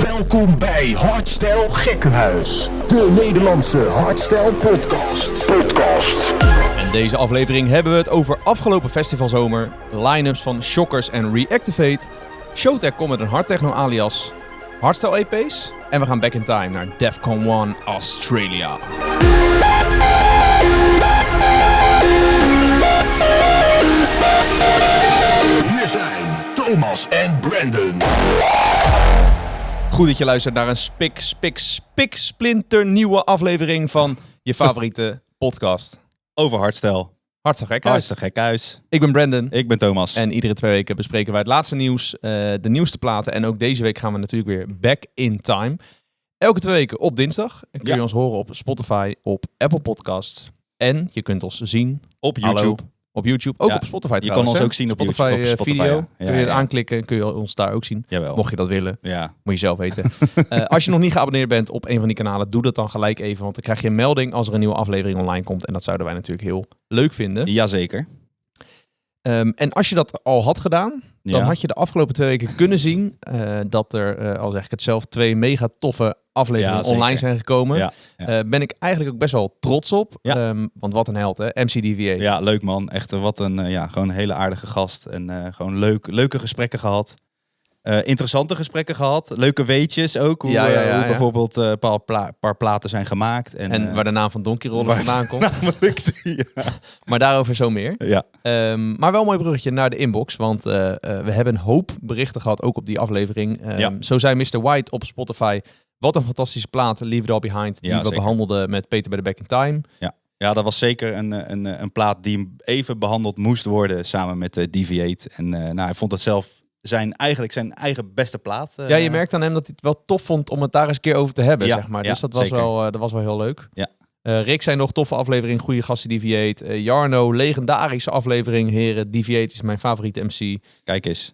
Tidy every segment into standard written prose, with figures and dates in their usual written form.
Welkom bij Hardstyle Gekkenhuis, de Nederlandse hardstyle podcast. En deze aflevering hebben we het over afgelopen festivalzomer, line-ups van Shockers en Reactivate, Showtek komt met een hardtechno alias, hardstyle EP's en we gaan back in time naar Defcon 1 Australia. Hier zijn Thomas en Brandon. Goed dat je luistert naar een splinternieuwe aflevering van je favoriete podcast. Over hardstyle. Hartstikke Gekhuis. Hartstikke Gekhuis. Ik ben Brandon. Ik ben Thomas. En iedere 2 weken bespreken wij het laatste nieuws, de nieuwste platen. En ook deze week gaan we natuurlijk weer back in time. Elke 2 weken op dinsdag. En kun je ons horen op Spotify, op Apple Podcasts. En je kunt ons zien op YouTube. Hallo, op YouTube, ook Ja, op Spotify je trouwens. kan ons ook zien op Spotify, YouTube, op Spotify, video. ja. Kun je het aanklikken, kun je ons daar ook zien. Jawel. Mocht je dat willen, Ja. moet je zelf weten. Als je nog niet geabonneerd bent op een van die kanalen, doe dat dan gelijk even. Want dan krijg je een melding als er een nieuwe aflevering online komt. En dat zouden wij natuurlijk heel leuk vinden. Jazeker. En als je dat al had gedaan, dan had je de afgelopen 2 weken kunnen zien dat er, al zeg ik het zelf, 2 mega toffe afleveringen online zijn gekomen. Ja. Ben ik eigenlijk ook best wel trots op. Ja. Want wat een held, hè? MCDV8. Ja, leuk man. Echt wat een gewoon een hele aardige gast. En gewoon leuke gesprekken gehad. Interessante gesprekken gehad. Leuke weetjes ook. Hoe bijvoorbeeld een paar platen zijn gemaakt. En waar de naam van Donkey Rollers vandaan komt. Namelijk Maar daarover zo meer. Ja. Maar wel een mooi bruggetje naar de inbox. Want we hebben een hoop berichten gehad, ook op die aflevering. Zo zei Mr. White op Spotify: wat een fantastische plaat, Leave It All Behind. Die we behandelden met Peter bij de Back in Time. Ja, dat was zeker een plaat die even behandeld moest worden samen met Deviate. En hij vond het zelf zijn eigen beste plaat. Ja, je merkt aan hem dat hij het wel tof vond om het daar eens een keer over te hebben, zeg maar. Dus dat was wel heel leuk. Ja. Rick zei nog, toffe aflevering, goede gasten Deviate. Jarno, legendarische aflevering, heren. Deviate is mijn favoriete MC. Kijk eens.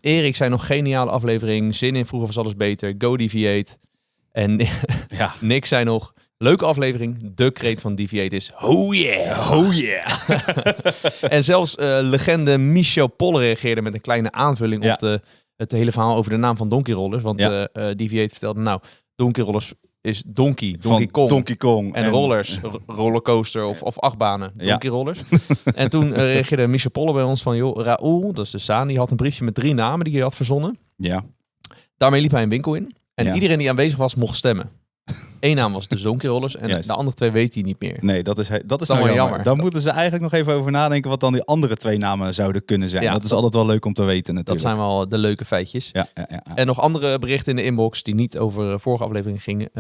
Erik zei nog, geniale aflevering. Zin in, vroeger was alles beter. Go Deviate. En Nick zei nog, leuke aflevering. De kreet van Deviate is oh yeah, oh yeah. En zelfs legende Michel Polle reageerde met een kleine aanvulling op het hele verhaal over de naam van Donkey Rollers. Want Deviate vertelde, Donkey Rollers is Donkey Kong. En Rollers, rollercoaster of achtbanen. Donkey Rollers. En toen reageerde Michel Polle bij ons van, joh, Raoul, dat is de Saan, die had een briefje met 3 namen die hij had verzonnen. Ja. Daarmee liep hij een winkel in. En iedereen die aanwezig was, mocht stemmen. 1 naam was dus Donkey Rollers en de andere 2 weet hij niet meer. Nee, dat is nou jammer. Dan moeten ze eigenlijk nog even over nadenken wat dan die andere 2 namen zouden kunnen zijn. Ja, dat is altijd wel leuk om te weten natuurlijk. Dat zijn wel de leuke feitjes. Ja. En nog andere berichten in de inbox die niet over vorige aflevering gingen.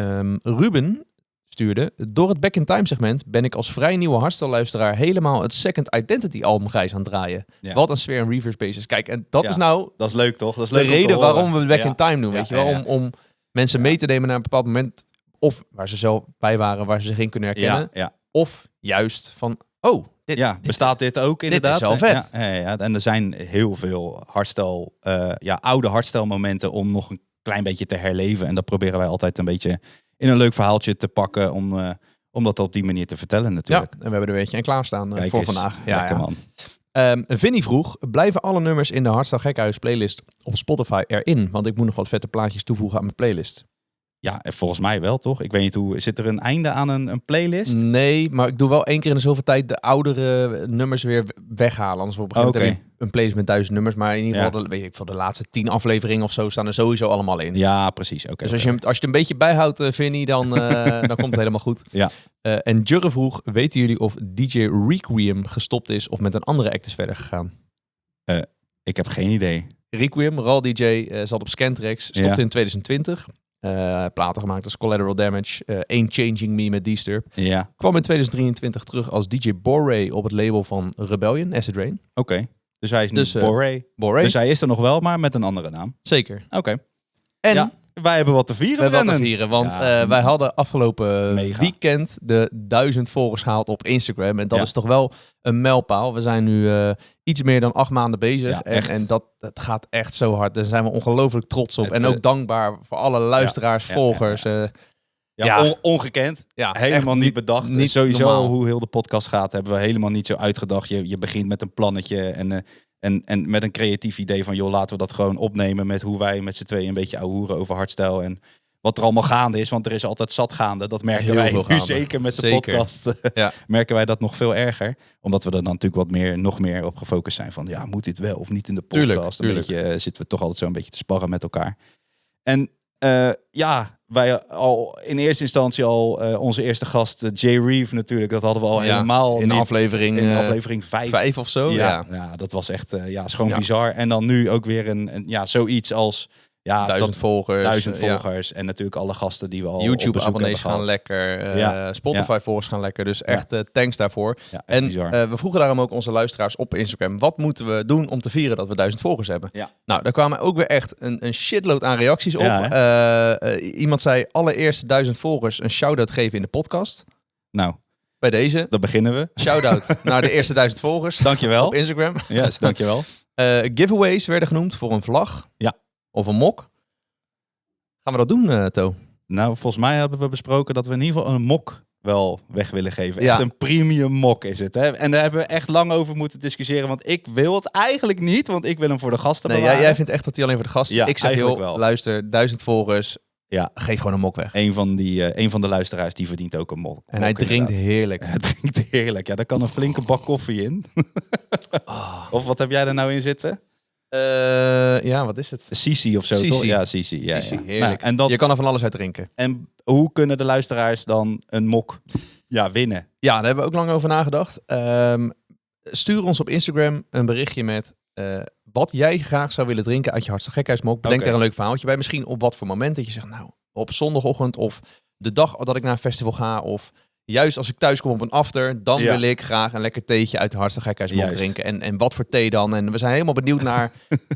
Ruben stuurde: door het Back in Time segment ben ik als vrij nieuwe hardstyle luisteraar helemaal het Second Identity album grijs aan het draaien. Ja. Wat een sfeer en reverse basis. Kijk, en dat is nou... Dat is leuk toch? Dat is de leuk reden waarom we Back in Time doen, weet je wel? Om mensen mee te nemen naar een bepaald moment, of waar ze zelf bij waren, waar ze zich in kunnen herkennen. Ja. Of juist van, bestaat dit ook inderdaad? Dit is wel vet. Ja. En er zijn heel veel hardstyle, oude hardstyle momenten om nog een klein beetje te herleven. En dat proberen wij altijd een beetje in een leuk verhaaltje te pakken om dat op die manier te vertellen natuurlijk. Ja, en we hebben er weer een klaarstaan voor eens, vandaag. Lekker man. Vinnie vroeg, blijven alle nummers in de Hardstyle Gekhuis playlist op Spotify erin? Want ik moet nog wat vette plaatjes toevoegen aan mijn playlist. Ja, volgens mij wel, toch? Ik weet niet hoe... Zit er een einde aan een playlist? Nee, maar ik doe wel 1 keer in de zoveel tijd de oudere nummers weer weghalen. Anders op een gegeven moment een playlist met 1000 nummers. Maar in ieder geval, de laatste 10 afleveringen of zo staan er sowieso allemaal in. Ja, precies. Dus als je het een beetje bijhoudt, Vinnie, dan komt het helemaal goed. Ja. En Jurre vroeg, weten jullie of DJ Requiem gestopt is of met een andere act is verder gegaan? Ik heb geen idee. Requiem, RAL DJ, zat op Scantrax, stopte in 2020. Platen gemaakt als Collateral Damage, Ain't Changing Me met Disturb. Ja. Kwam in 2023 terug als DJ Boré op het label van Rebellion, Acid Rain. Oké. Dus hij is niet Boré. Dus hij is er nog wel, maar met een andere naam. Zeker. Oké. En wij hebben wat te vieren. Want wij hadden afgelopen weekend de 1000 volgers gehaald op Instagram. En dat is toch wel een mijlpaal. We zijn nu iets meer dan 8 maanden bezig. Ja, en dat gaat echt zo hard. Daar zijn we ongelooflijk trots op. En ook dankbaar voor alle luisteraars, volgers. Ongekend. Ja, helemaal niet bedacht. Niet sowieso normaal. Hoe heel de podcast gaat, hebben we helemaal niet zo uitgedacht. Je begint met een plannetje en En met een creatief idee van, joh, laten we dat gewoon opnemen met hoe wij met z'n tweeën een beetje ouwehoeren over hardstyle en wat er allemaal gaande is. Want er is altijd zat gaande. Dat merken Heel wij veel nu gaande. zeker met de Zeker. podcast. Merken wij dat nog veel erger. Omdat we er dan natuurlijk nog meer op gefocust zijn van, ja, moet dit wel of niet in de podcast? Tuurlijk. Een beetje, zitten we toch altijd zo een beetje te sparren met elkaar. En wij al in eerste instantie onze eerste gast, Jay Reeve natuurlijk. Dat hadden we al helemaal in niet. In aflevering 5 of zo. Ja, dat was echt is gewoon bizar. En dan nu ook weer een zoiets als 1000 volgers. 1000 volgers. En natuurlijk alle gasten die we al YouTube-abonnees gaan lekker. Spotify-volgers gaan lekker. Dus echt thanks daarvoor. Ja, en bizar. we vroegen daarom ook onze luisteraars op Instagram. Wat moeten we doen om te vieren dat we 1000 volgers hebben? Ja. Nou, daar kwamen ook weer echt een shitload aan reacties op. Iemand zei allereerst 1000 volgers een shout-out geven in de podcast. Nou, bij deze. Dan beginnen we. Shout-out naar de eerste 1000 volgers. Dankjewel. Op Instagram. Yes, dankjewel. Giveaways werden genoemd voor een vlag. Ja. Of een mok. Gaan we dat doen, To? Nou, volgens mij hebben we besproken dat we in ieder geval een mok wel weg willen geven. Ja. Echt een premium mok is het. Hè? En daar hebben we echt lang over moeten discussiëren. Want ik wil het eigenlijk niet. Want ik wil hem voor de gasten bewaren. Jij vindt echt dat hij alleen voor de gasten is. Ja, ik zeg heel, wel. Luister, 1000 volgers. Ja. Geef gewoon een mok weg. Een van de luisteraars die verdient ook een mok. En hij drinkt heerlijk. Hij drinkt heerlijk. Ja, daar kan een flinke bak koffie in. Of wat heb jij er nou in zitten? Wat is het? Sisi of zo, Sisi. toch? Ja, Sisi. Ja, Sisi, ja. heerlijk. Nou, en je kan er van alles uit drinken. En hoe kunnen de luisteraars dan een mok winnen? Ja, daar hebben we ook lang over nagedacht. Stuur ons op Instagram een berichtje met wat jij graag zou willen drinken uit je hardste gekhuismok. Bedenk daar een leuk verhaaltje bij. Misschien op wat voor moment dat je zegt, nou, op zondagochtend of de dag dat ik naar een festival ga of juist als ik thuis kom op een after, dan wil ik graag een lekker theetje uit de hardste gekhuismok drinken. En wat voor thee dan? En we zijn helemaal benieuwd naar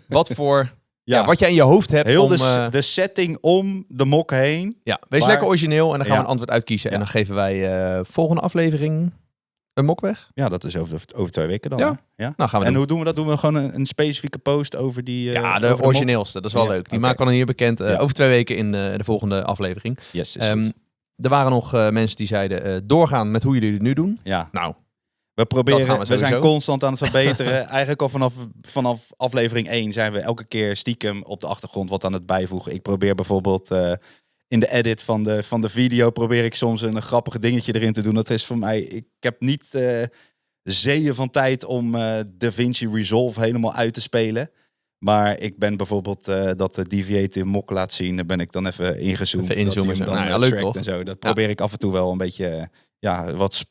wat voor... wat jij in je hoofd hebt. Heel de setting om de mok heen. Ja, wees lekker origineel en dan gaan we een antwoord uitkiezen. En dan geven wij volgende aflevering een mok weg. Ja, dat is over 2 weken dan. Ja. Nou, gaan we hoe doen we dat? Doen we gewoon een specifieke post over die... de origineelste. Dat is wel leuk. Die maken we dan hier bekend over 2 weken in de volgende aflevering. Yes, is goed. Er waren nog mensen die zeiden doorgaan met hoe jullie het nu doen. Ja. Nou, we zijn constant aan het verbeteren. Eigenlijk al vanaf aflevering 1 zijn we elke keer stiekem op de achtergrond wat aan het bijvoegen. Ik probeer bijvoorbeeld in de edit van de video probeer ik soms een grappig dingetje erin te doen. Dat is voor mij, ik heb niet zeeën van tijd om DaVinci Resolve helemaal uit te spelen. Maar ik ben bijvoorbeeld dat de Deviate mok laat zien. Daar ben ik dan even ingezoomd. Even inzoomen. Dat dan leuk toch? En zo. Dat probeer ik af en toe wel een beetje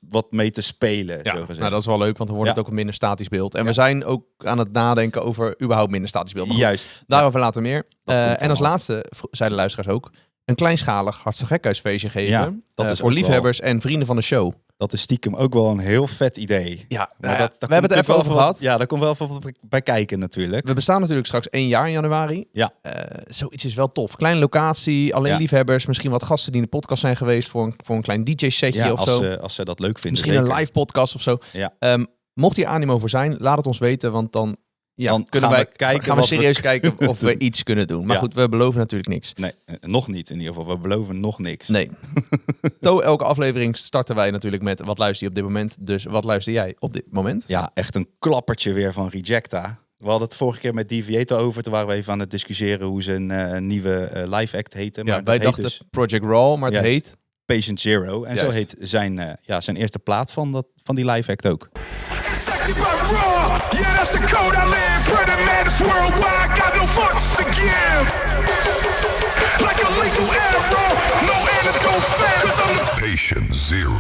wat mee te spelen. Ja, zo gezegd. nou, dat is wel leuk, want dan wordt het ook een minder statisch beeld. En we zijn ook aan het nadenken over überhaupt minder statisch beeld. Juist. Daarover later meer. En als laatste, zeiden de luisteraars ook, een kleinschalig hartstikke gekhuisfeestje geven. Ja, dat is voor liefhebbers en vrienden van de show. Dat is stiekem ook wel een heel vet idee. Ja, maar we hebben het even over gehad. Ja, daar komt wel veel bij kijken natuurlijk. We bestaan natuurlijk straks 1 jaar in januari. Ja. Zoiets is wel tof. Kleine locatie, alleen liefhebbers. Misschien wat gasten die in de podcast zijn geweest voor een klein DJ-setje of zo. Als ze dat leuk vinden. Misschien zeker. een live podcast of zo. Ja. Mocht hier animo voor zijn, laat het ons weten. Want dan gaan we serieus kijken of we iets kunnen doen. Maar goed, we beloven natuurlijk niks. Nee, nog niet in ieder geval. We beloven nog niks. Nee. Elke aflevering starten wij natuurlijk met wat luister je op dit moment. Dus wat luister jij op dit moment? Ja, echt een klappertje weer van Rejecta. We hadden het vorige keer met Deviator over. Toen waren we even aan het discussiëren hoe zijn nieuwe live act heette. Maar wij dachten dus Project Raw, maar het heet Patient Zero. En zo heet zijn eerste plaat van die live act ook. Yeah, that's the code I live. Spreading madness worldwide. Got no fucks to give. Like a lethal arrow. No antidote fair. 'Cause I'm the Patient Zero.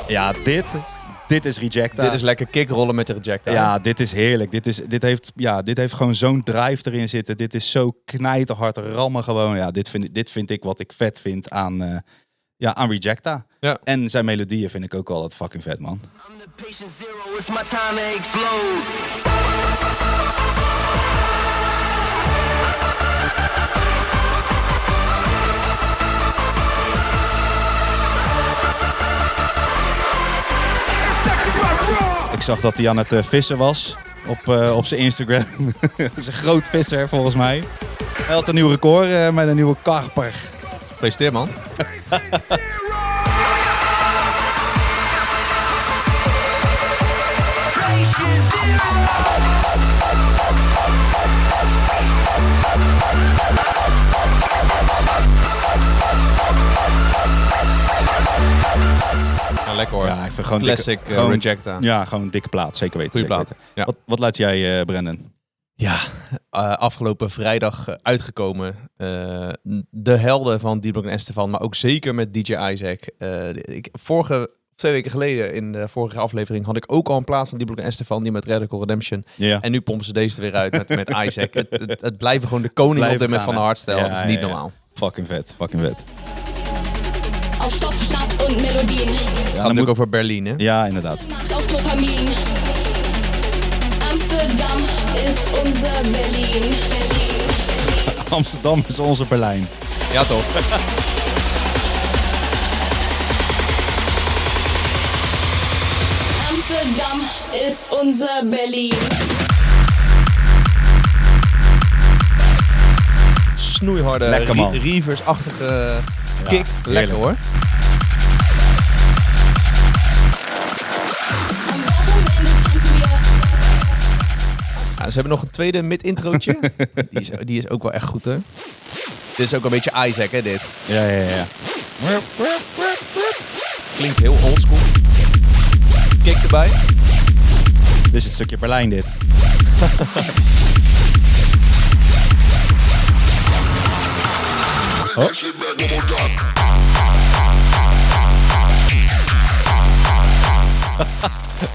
Ja, dit is Rejecta. Dit is lekker kickrollen met de Rejecta. Ja, dit is heerlijk. Dit heeft gewoon zo'n drive erin zitten. Dit is zo knijterhard rammen gewoon. Ja, dit vind ik wat ik vet vind aan Rejecta. Ja. En zijn melodieën vind ik ook wel fucking vet, man. I'm the patient zero, it's my time to explode. zag dat hij aan het vissen was op zijn Instagram. Dat is een groot visser volgens mij. Hij had een nieuw record met een nieuwe karper. Gefeliciteerd, man. Ja, lekker hoor. Ja, ik vind gewoon Classic gewoon, Rejecta. Ja, gewoon een dikke plaat. Zeker weten. Goeie zeker plaat. weten. Ja. Wat laat jij, Brendan? Ja, afgelopen vrijdag uitgekomen. De helden van D-Block en Estefan, maar ook zeker met DJ Isaac. 2 weken geleden in de vorige aflevering had ik ook al een plaat van D-Block en Estefan, die met Radical Redemption. Ja. En nu pompen ze deze er weer uit met Isaac. Het blijven gewoon de koning op dit moment van de hardstyle. Ja, dat is niet normaal. Fucking vet, fucking vet. Auf Stoff, Schnaps und Melodien. Het Ja, gaat natuurlijk over Berlijn, hè? Ja, inderdaad. Nacht auf Dopamin. Amsterdam ist unser Berlin. Amsterdam is onze Berlijn. Ja, toch? Amsterdam ist unser Berlin. Snoeiharde, Lekker, man. Reavers-achtige kick. Lekker heerlijk. hoor. Am Wochenende tanzen wir. Ja, ze hebben nog een tweede mid-introotje. die is ook wel echt goed, hè? Dit is ook een beetje Isaac, hè, dit. Ja. Klinkt heel oldschool. Kick erbij. Dit is het stukje Berlijn, dit.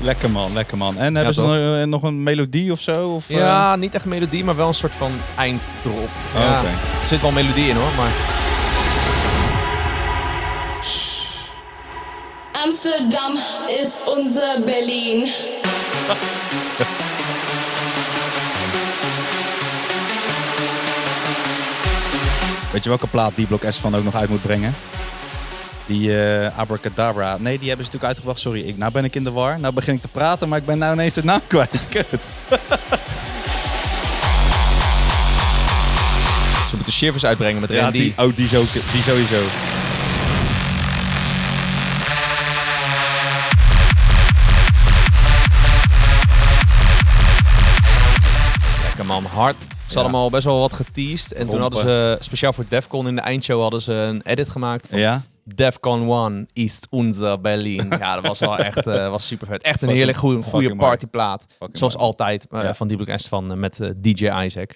Lekker man, lekker man. En hebben ze nog een melodie of zo? Of, Ja, niet echt melodie, maar wel een soort van einddrop. Ja, oké. Er zit wel melodie in, hoor, maar... Amsterdam ist unser Berlin. Weet je welke plaat D-Block S van ook nog uit moet brengen? Die Abracadabra. Nee, die hebben ze natuurlijk uitgebracht. Sorry, nou ben ik in de war. Nou begin ik te praten, maar ik ben nou ineens de naam kwijt. Kut. Ze moeten Shivers uitbrengen met Ja, Randy. die sowieso. Lekker man, hard. Ze hadden hem al best wel wat geteased. En toen hadden ze, speciaal voor Defcon in de eindshow, hadden ze een edit gemaakt van Ja? Defcon 1 ist unser Berlin. Ja, dat was wel echt was super vet. Echt een Fucking- heerlijk goede fucking partyplaat. Fucking Zoals mooi. altijd Ja. van D-Block van met DJ Isaac.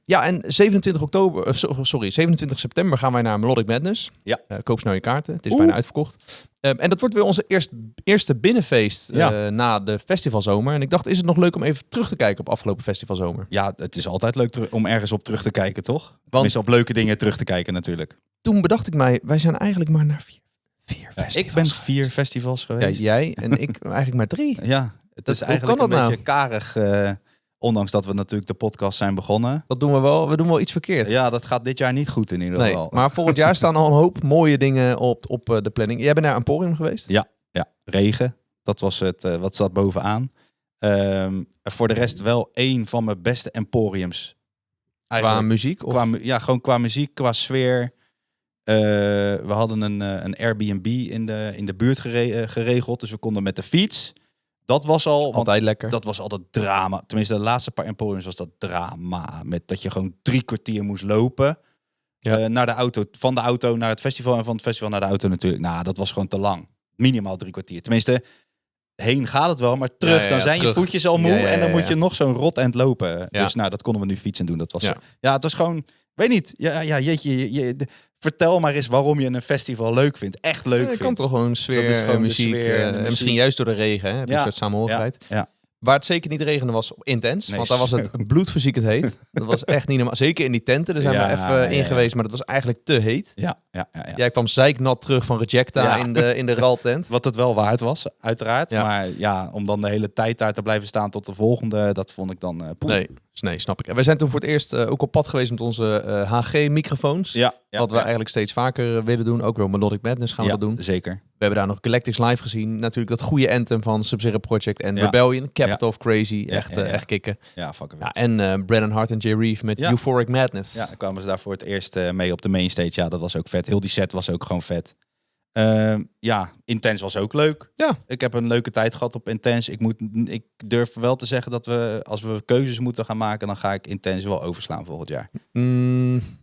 Ja, en 27 september gaan wij naar Melodic Madness. Ja. Koop snel je kaarten. Het is bijna uitverkocht. En dat wordt weer onze eerste binnenfeest na de festivalzomer. En ik dacht, is het nog leuk om even terug te kijken op afgelopen festivalzomer? Ja, het is altijd leuk om ergens op terug te kijken, toch? Tenminste, op leuke dingen terug te kijken natuurlijk. Toen bedacht ik mij, wij zijn eigenlijk maar naar vier festivals Ik ben 4 geweest. festivals Ja, geweest. jij en ik eigenlijk maar 3. Ja, het is hoe eigenlijk kan een dat beetje karig. Ondanks dat we natuurlijk de podcast zijn begonnen. Dat doen we wel. We doen wel iets verkeerd. Ja, dat gaat dit jaar niet goed in ieder Nee, geval. maar volgend jaar staan al een hoop mooie dingen op de planning. Jij bent naar Emporium geweest? Ja, regen. Dat was het. Wat zat bovenaan. Voor de rest wel één van mijn beste emporiums. Qua muziek? Of? Gewoon qua muziek, qua sfeer. We hadden een Airbnb in de buurt geregeld. Dus we konden met de fiets. Dat was al... want Altijd lekker. dat was al dat drama. Tenminste, de laatste paar emporiums was dat drama. Met dat je gewoon 3 kwartier moest lopen. Ja. Naar de auto. Van de auto naar het festival. En van het festival naar de auto natuurlijk. Nou, dat was gewoon te lang. Minimaal 3 kwartier. Tenminste, heen gaat het wel. Maar terug, dan zijn terug. je voetjes al moe. Ja, En dan moet je ja. nog zo'n rot eind lopen. Ja. Dus nou, dat konden we nu fietsen doen. Dat was Ja. ja, het was gewoon... Weet niet. Ja, jeetje. Vertel maar eens waarom je een festival leuk vindt. Echt leuk Je vindt. kan toch gewoon sfeer, Dat is gewoon de muziek. sfeer en de En muziek. misschien juist door de regen. Hè? Heb je een soort samenhorigheid. Ja. Waar het zeker niet regende was intens. Nee, want daar was het bloedverziekend heet. Dat was echt niet normaal. Zeker in die tenten. Daar zijn we even in geweest. Maar dat was eigenlijk te heet. Ja. Jij kwam zeiknat terug van Rejecta in de RAL-tent. Wat het wel waard was, uiteraard. Ja. Maar ja, om dan de hele tijd daar te blijven staan tot de volgende, dat vond ik dan poeh. Nee, Nee, snap ik. En wij zijn toen voor het eerst ook op pad geweest met onze HG-microfoons. Wat we eigenlijk steeds vaker willen doen. Ook wel Melodic Madness gaan we dat doen. Zeker. We hebben daar nog Galactics live gezien. Natuurlijk dat goede anthem van Sub-Zero Project en Rebellion. Capital of Crazy. Echt kicken. Ja, fucking vet. En Brennan Hart en Jay Reeve met Euphoric Madness. Ja, dan kwamen ze daar voor het eerst mee op de mainstage. Ja, dat was ook vet. Heel die set was ook gewoon vet. Intense was ook leuk. Ja. Ik heb een leuke tijd gehad op Intense. Ik durf wel te zeggen dat als we keuzes moeten gaan maken, dan ga ik Intense wel overslaan volgend jaar.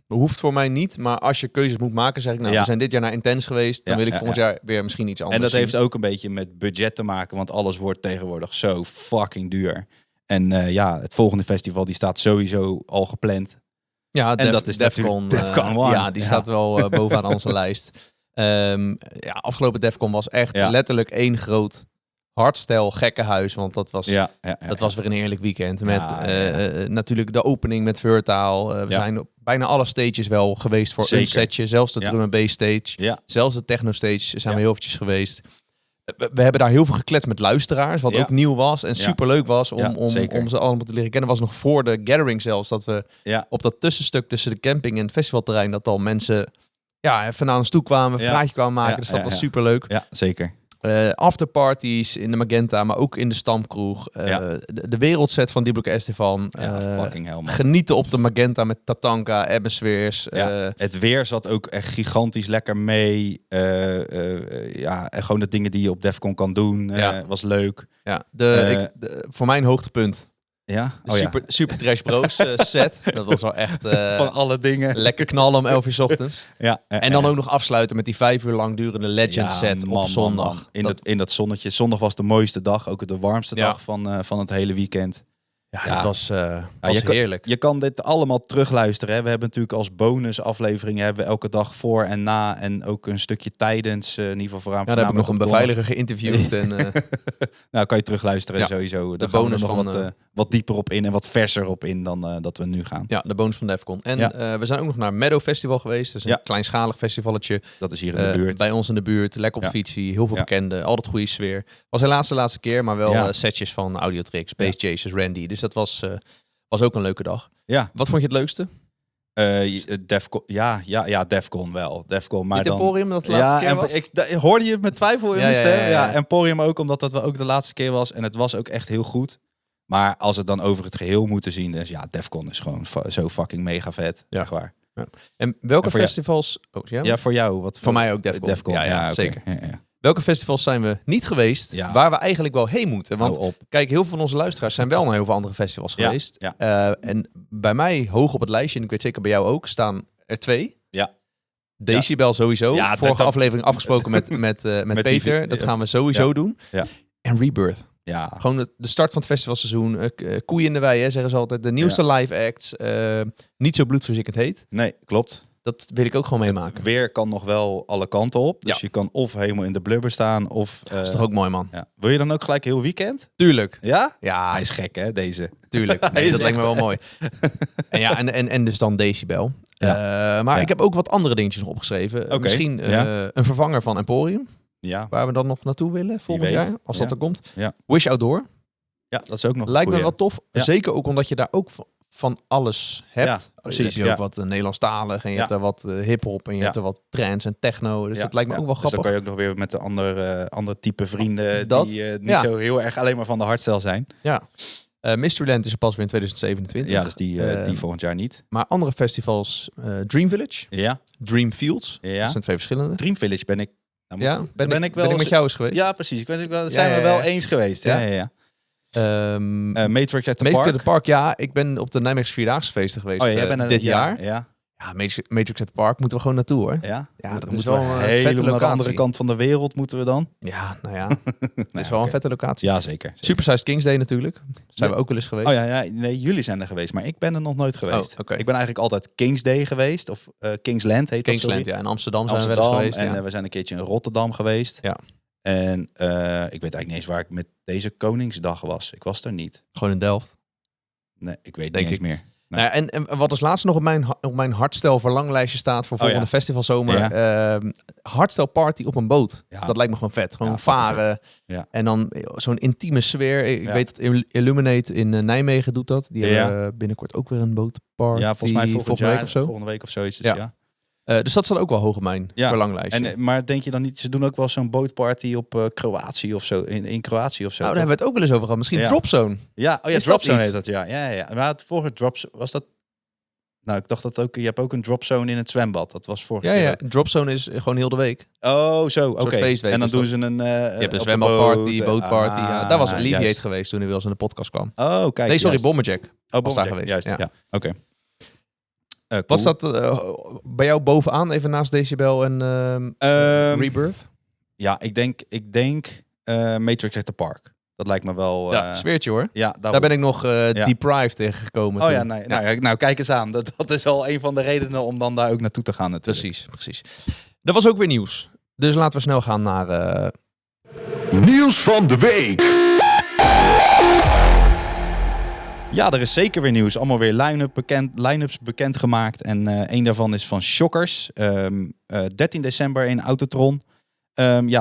Hoeft voor mij niet, maar als je keuzes moet maken, zeg ik we zijn dit jaar naar Intense geweest, dan wil ik volgend jaar weer misschien iets anders En dat zien. heeft ook een beetje met budget te maken, want alles wordt tegenwoordig zo fucking duur. En het volgende festival die staat sowieso al gepland. Ja, dat is Defcon 1. Ja, die staat wel bovenaan onze lijst. Afgelopen Defcon was echt letterlijk één groot hardstyle gekkenhuis, want dat was was weer een heerlijk weekend met natuurlijk de opening met Vertaal. We zijn op bijna alle stages wel geweest voor een setje, zelfs de drum and bass stage, zelfs de techno stage zijn we heel eventjes geweest. We hebben daar heel veel gekletst met luisteraars, wat ook nieuw was en superleuk was om ze allemaal te leren kennen. Was nog voor de gathering zelfs, dat we op dat tussenstuk tussen de camping en het festivalterrein, dat al mensen even naar ons toe kwamen, een praatje kwamen maken. Dus dat was superleuk. Ja, zeker. Afterparties in de Magenta, maar ook in de Stamkroeg. De wereldset van Die Block Stefan. Fucking hell, man. Genieten op de Magenta met Tatanka, Atmospheres. Het weer zat ook echt gigantisch lekker mee. En gewoon de dingen die je op Defcon kan doen, was leuk. Ja, voor mijn hoogtepunt. Ja? Super Trash Bros set. Dat was wel echt... van alle dingen. Lekker knallen om 11 uur 's ochtends. En dan ook nog afsluiten met die 5 uur lang durende Legend set op zondag. In dat zonnetje. Zondag was de mooiste dag. Ook de warmste dag van het hele weekend. Dat was heerlijk. Je kan dit allemaal terugluisteren. Hè. We hebben natuurlijk als bonusafleveringen hebben we elke dag voor en na. En ook een stukje tijdens. In ieder geval vooraan. Daar heb ik nog een beveiliger geïnterviewd. En, nou, kan je terugluisteren sowieso. De bonus van wat dieper op in en wat verser op in dan dat we nu gaan. Ja, de bonus van Defcon. En we zijn ook nog naar Meadow Festival geweest. Dat is een kleinschalig festivalletje. Dat is hier in de buurt. Bij ons in de buurt. Lekker op fietsie. Heel veel bekenden. Altijd goede sfeer. Was helaas de laatste keer, maar wel setjes van Audiotrix, Space Chasers, Randy. Dus dat was ook een leuke dag. Ja. Wat vond je het leukste? Defcon, Defcon wel. Defcon, maar niet Emporium, dat de laatste keer was? Hoorde je met twijfel in mijn stem? Ja, Emporium ook, omdat dat ook de laatste keer was. En het was ook echt heel goed. Maar als we het dan over het geheel moeten zien, dus Defcon is gewoon zo fucking mega vet. Ja, echt waar. Ja. En welke festivals... voor jou. Voor mij ook Defcon. Ja, zeker. Ja. Welke festivals zijn we niet geweest, waar we eigenlijk wel heen moeten? Want kijk, heel veel van onze luisteraars zijn wel naar heel veel andere festivals geweest. En bij mij hoog op het lijstje, en ik weet zeker bij jou ook, staan er 2. Ja. Decibel sowieso. Vorige aflevering afgesproken met Peter. Dat gaan we sowieso doen. Ja. En Rebirth. Ja. Gewoon de start van het festivalseizoen. Koeien in de wei, zeggen ze altijd. De nieuwste live acts. Niet zo bloedverziekend heet. Nee, klopt. Dat wil ik ook gewoon meemaken. Het weer kan nog wel alle kanten op. Dus je kan of helemaal in de blubber staan of... dat is toch ook mooi, man. Ja. Wil je dan ook gelijk heel weekend? Tuurlijk. Ja? Ja. Hij is gek, hè, deze? Tuurlijk. Nee, dat lijkt me wel mooi. En dus dan Decibel. Maar ik heb ook wat andere dingetjes nog opgeschreven. Misschien een vervanger van Emporium. Ja. Waar we dan nog naartoe willen volgend jaar. Als dat er komt. Ja. Wish Outdoor. Ja, dat is ook nog lijkt me wel tof. Ja. Zeker ook omdat je daar ook van alles hebt. Ja, precies. Je hebt ook wat Nederlandstalig en je hebt er wat hip-hop en je hebt er wat trance en techno. Dus dat lijkt me ook wel grappig. Dus dan kan je ook nog weer met de andere type vrienden die niet zo heel erg alleen maar van de hardstyle zijn. Ja. Mysteryland is er pas weer in 2027. Ja, dus die volgend jaar niet. Maar andere festivals, Dream Village, Dream Fields. Ja. Dat zijn 2 verschillende. Dream Village ben ik... Ben ik met jou eens geweest? Ja, precies. Zijn we wel eens geweest. Ja. Matrix at the Park. Ja, ik ben op de Nijmeegse Vierdaagse feesten geweest dit jaar. Ja, Matrix at the Park moeten we gewoon naartoe, hoor. Ja, dat is wel een vette locatie. Naar de andere kant van de wereld moeten we dan. Ja, nou ja. Het is wel een vette locatie. Ja, zeker. Supersized Kings Day natuurlijk. Zijn we ook wel eens geweest. Oh ja, nee, jullie zijn er geweest, maar ik ben er nog nooit geweest. Ik ben eigenlijk altijd Kings Day geweest, of Kingsland heet dat. Kingsland, ja. In Amsterdam zijn we wel eens geweest. En we zijn een keertje in Rotterdam geweest. Ja. En ik weet eigenlijk niet eens waar ik met deze Koningsdag was. Ik was er niet. Gewoon in Delft. Nee, ik weet niet eens meer. Nou ja, en wat als laatste nog op mijn hardstel verlanglijstje staat voor volgende festivalzomer. Ja. Hardstel party op een boot. Ja. Dat lijkt me gewoon vet. Gewoon Ja, varen. Ja. En dan zo'n intieme sfeer. Ik weet dat Illuminate in Nijmegen doet dat. Die hebben binnenkort ook weer een bootparty. Ja, volgens mij volgende week of zo is het, ja. Dus dat staat ook wel hoog op mijn verlanglijstje. Maar denk je dan niet, ze doen ook wel zo'n bootparty op Kroatië of zo, in Kroatië of zo? Nou, daar hebben we het ook wel eens over gehad. Misschien Dropzone. Ja, Is Dropzone dat heet dat, ja. Maar het vorige Dropzone, was dat... Nou, ik dacht dat ook, je hebt ook een Dropzone in het zwembad. Dat was vorige keer. Ja, Dropzone is gewoon heel de week. Oh, zo, oké. Feestweek En dan is doen dat. ze een... Je hebt een zwembadparty, bootparty. Daar was Alleviate juist. geweest toen hij wel eens in de podcast kwam. Oh, kijk. Nee, sorry, juist. Bomberjack. Oh, daar geweest. Juist, ja. Oké. Cool. Was dat bij jou bovenaan, even naast Decibel en Rebirth? Ja, ik denk Matrix at the Park. Dat lijkt me wel... sfeertje hoor. Ja, daar ben ik nog deprived tegengekomen. Oh toen. ja, nee. Nou, kijk eens aan. Dat is al een van de redenen om dan daar ook naartoe te gaan natuurlijk. Precies. Dat was ook weer nieuws. Dus laten we snel gaan naar... Nieuws van de week. Ja, er is zeker weer nieuws. Allemaal weer line-ups bekendgemaakt. En een daarvan is van Shockers. 13 december in Autotron.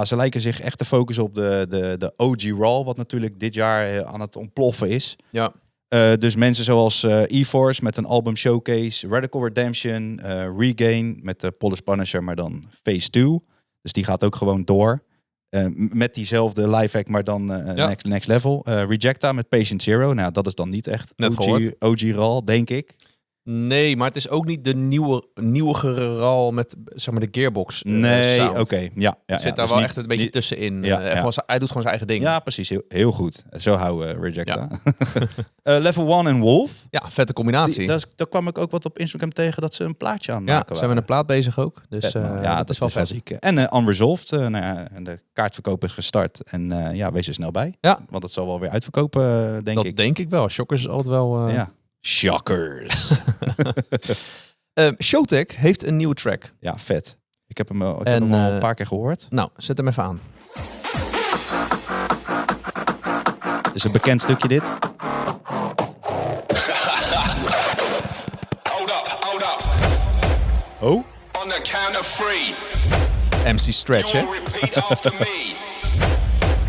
Ze lijken zich echt te focussen op de OG Raw. Wat natuurlijk dit jaar aan het ontploffen is. Ja. Dus mensen zoals E-Force met een album showcase. Radical Redemption. Regain met de Polish Punisher, maar dan Phase 2. Dus die gaat ook gewoon door. Met diezelfde live act, maar dan next level. Rejecta met Patient Zero. Nou, dat is dan niet echt OG Raw, denk ik. Nee, maar het is ook niet de nieuwere RAL met zeg maar de Gearbox. Nee, oké. Ja, het zit daar dus wel niet, echt een beetje tussenin. Ja. Hij doet gewoon zijn eigen ding. Ja, precies. Heel goed. Zo houden Rejecta. Level 1 en Wolf. Ja, vette combinatie. Daar kwam ik ook wat op Instagram tegen dat ze een plaatje aan maken waren. Zijn we een plaat bezig ook. Dus dat is wel vet. Ziek. En Unresolved. En de kaartverkoop is gestart. En wees er snel bij. Ja. Want het zal wel weer uitverkopen, denk ik. Dat denk ik wel. Shockers is altijd wel... Shockers. Showtek heeft een nieuwe track. Ja, vet. Ik heb hem al een paar keer gehoord. Nou, zet hem even aan. Is een bekend stukje dit? Hold up. Oh? On the count of 3. MC Stretch, hè? You will repeat after me.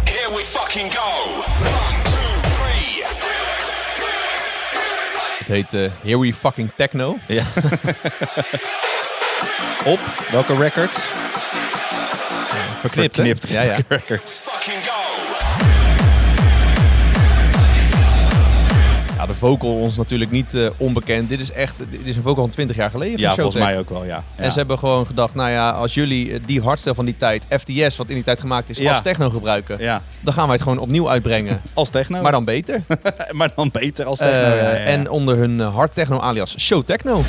Here we fucking go. 1, 2, 3. Het heet Here We Fucking Techno. Ja. Op welke records? Verknipt. Ja. Records. Fucking go. Ja, de vocal ons natuurlijk niet onbekend. Dit is een vocal van 20 jaar geleden. Ja, van volgens mij ook wel, ja. En ze hebben gewoon gedacht, nou ja, als jullie die hardstyle van die tijd, FTS, wat in die tijd gemaakt is, als techno gebruiken, dan gaan wij het gewoon opnieuw uitbrengen. Als techno. Maar dan beter. Maar dan beter als techno, En onder hun hard techno alias Show Techno.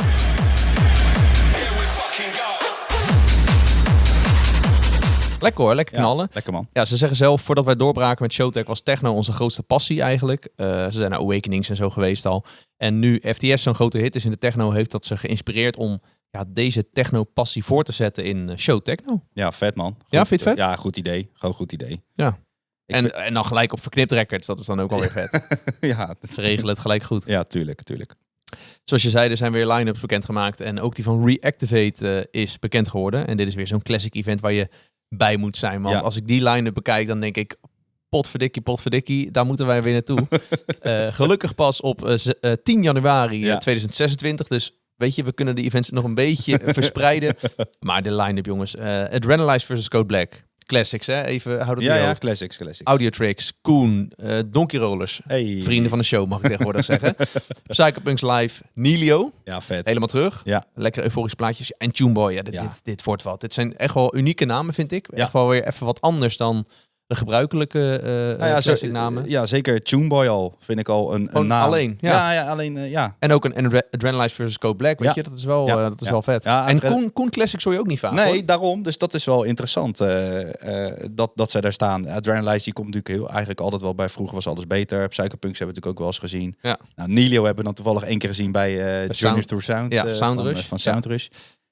Lekker hoor, lekker knallen. Ja, lekker man. Ja, ze zeggen zelf, voordat wij doorbraken met Showtek was techno onze grootste passie eigenlijk. Ze zijn naar Awakenings en zo geweest al. En nu FTS zo'n grote hit is in de techno, heeft dat ze geïnspireerd om deze techno-passie voor te zetten in Show Techno. Ja, vet man. Goed, ja, vind je het vet? Ja, goed idee. Gewoon goed idee. Ja. En dan gelijk op Verknipt Records, dat is dan ook alweer vet. Ja. Ze regelen het gelijk goed. Ja, tuurlijk. Zoals je zei, er zijn weer line-ups bekendgemaakt. En ook die van Reactivate is bekend geworden. En dit is weer zo'n classic event waar je bij moet zijn. Want als ik die line-up bekijk, dan denk ik... Potverdikkie, daar moeten wij weer naartoe. Gelukkig pas op 10 januari 2026. Dus weet je, we kunnen de events nog een beetje verspreiden. Maar de line-up, jongens. Adrenalize versus Code Black. Classics, hè? Even houden we ja, classics. Audiotrix, Koen, Donkey Rollers. Hey. Vrienden van de show, mag ik tegenwoordig zeggen. Psychopunks Live, Nilio. Ja, vet. Helemaal terug. Ja. Lekker euforische plaatjes. En Tuneboy, dit wordt wat. Dit zijn echt wel unieke namen, vind ik. Echt wel weer even wat anders dan de gebruikelijke classic namen. Ja, zeker Tuneboy al, vind ik al een naam. Alleen, alleen. En ook een Adrenalize versus Code Black, weet je? Dat is wel, wel vet. Ja, en Koen Classics hoor je ook niet vaak. Nee, hoor. Daarom. Dus dat is wel interessant dat zij daar staan. Adrenalize, die komt natuurlijk eigenlijk altijd wel bij Vroeger Was Alles Beter. Psychopunks hebben we natuurlijk ook wel eens gezien. Ja. Nou, Nilio hebben we dan toevallig 1 keer gezien bij Journey Through Sound. Soundrush. Van Soundrush.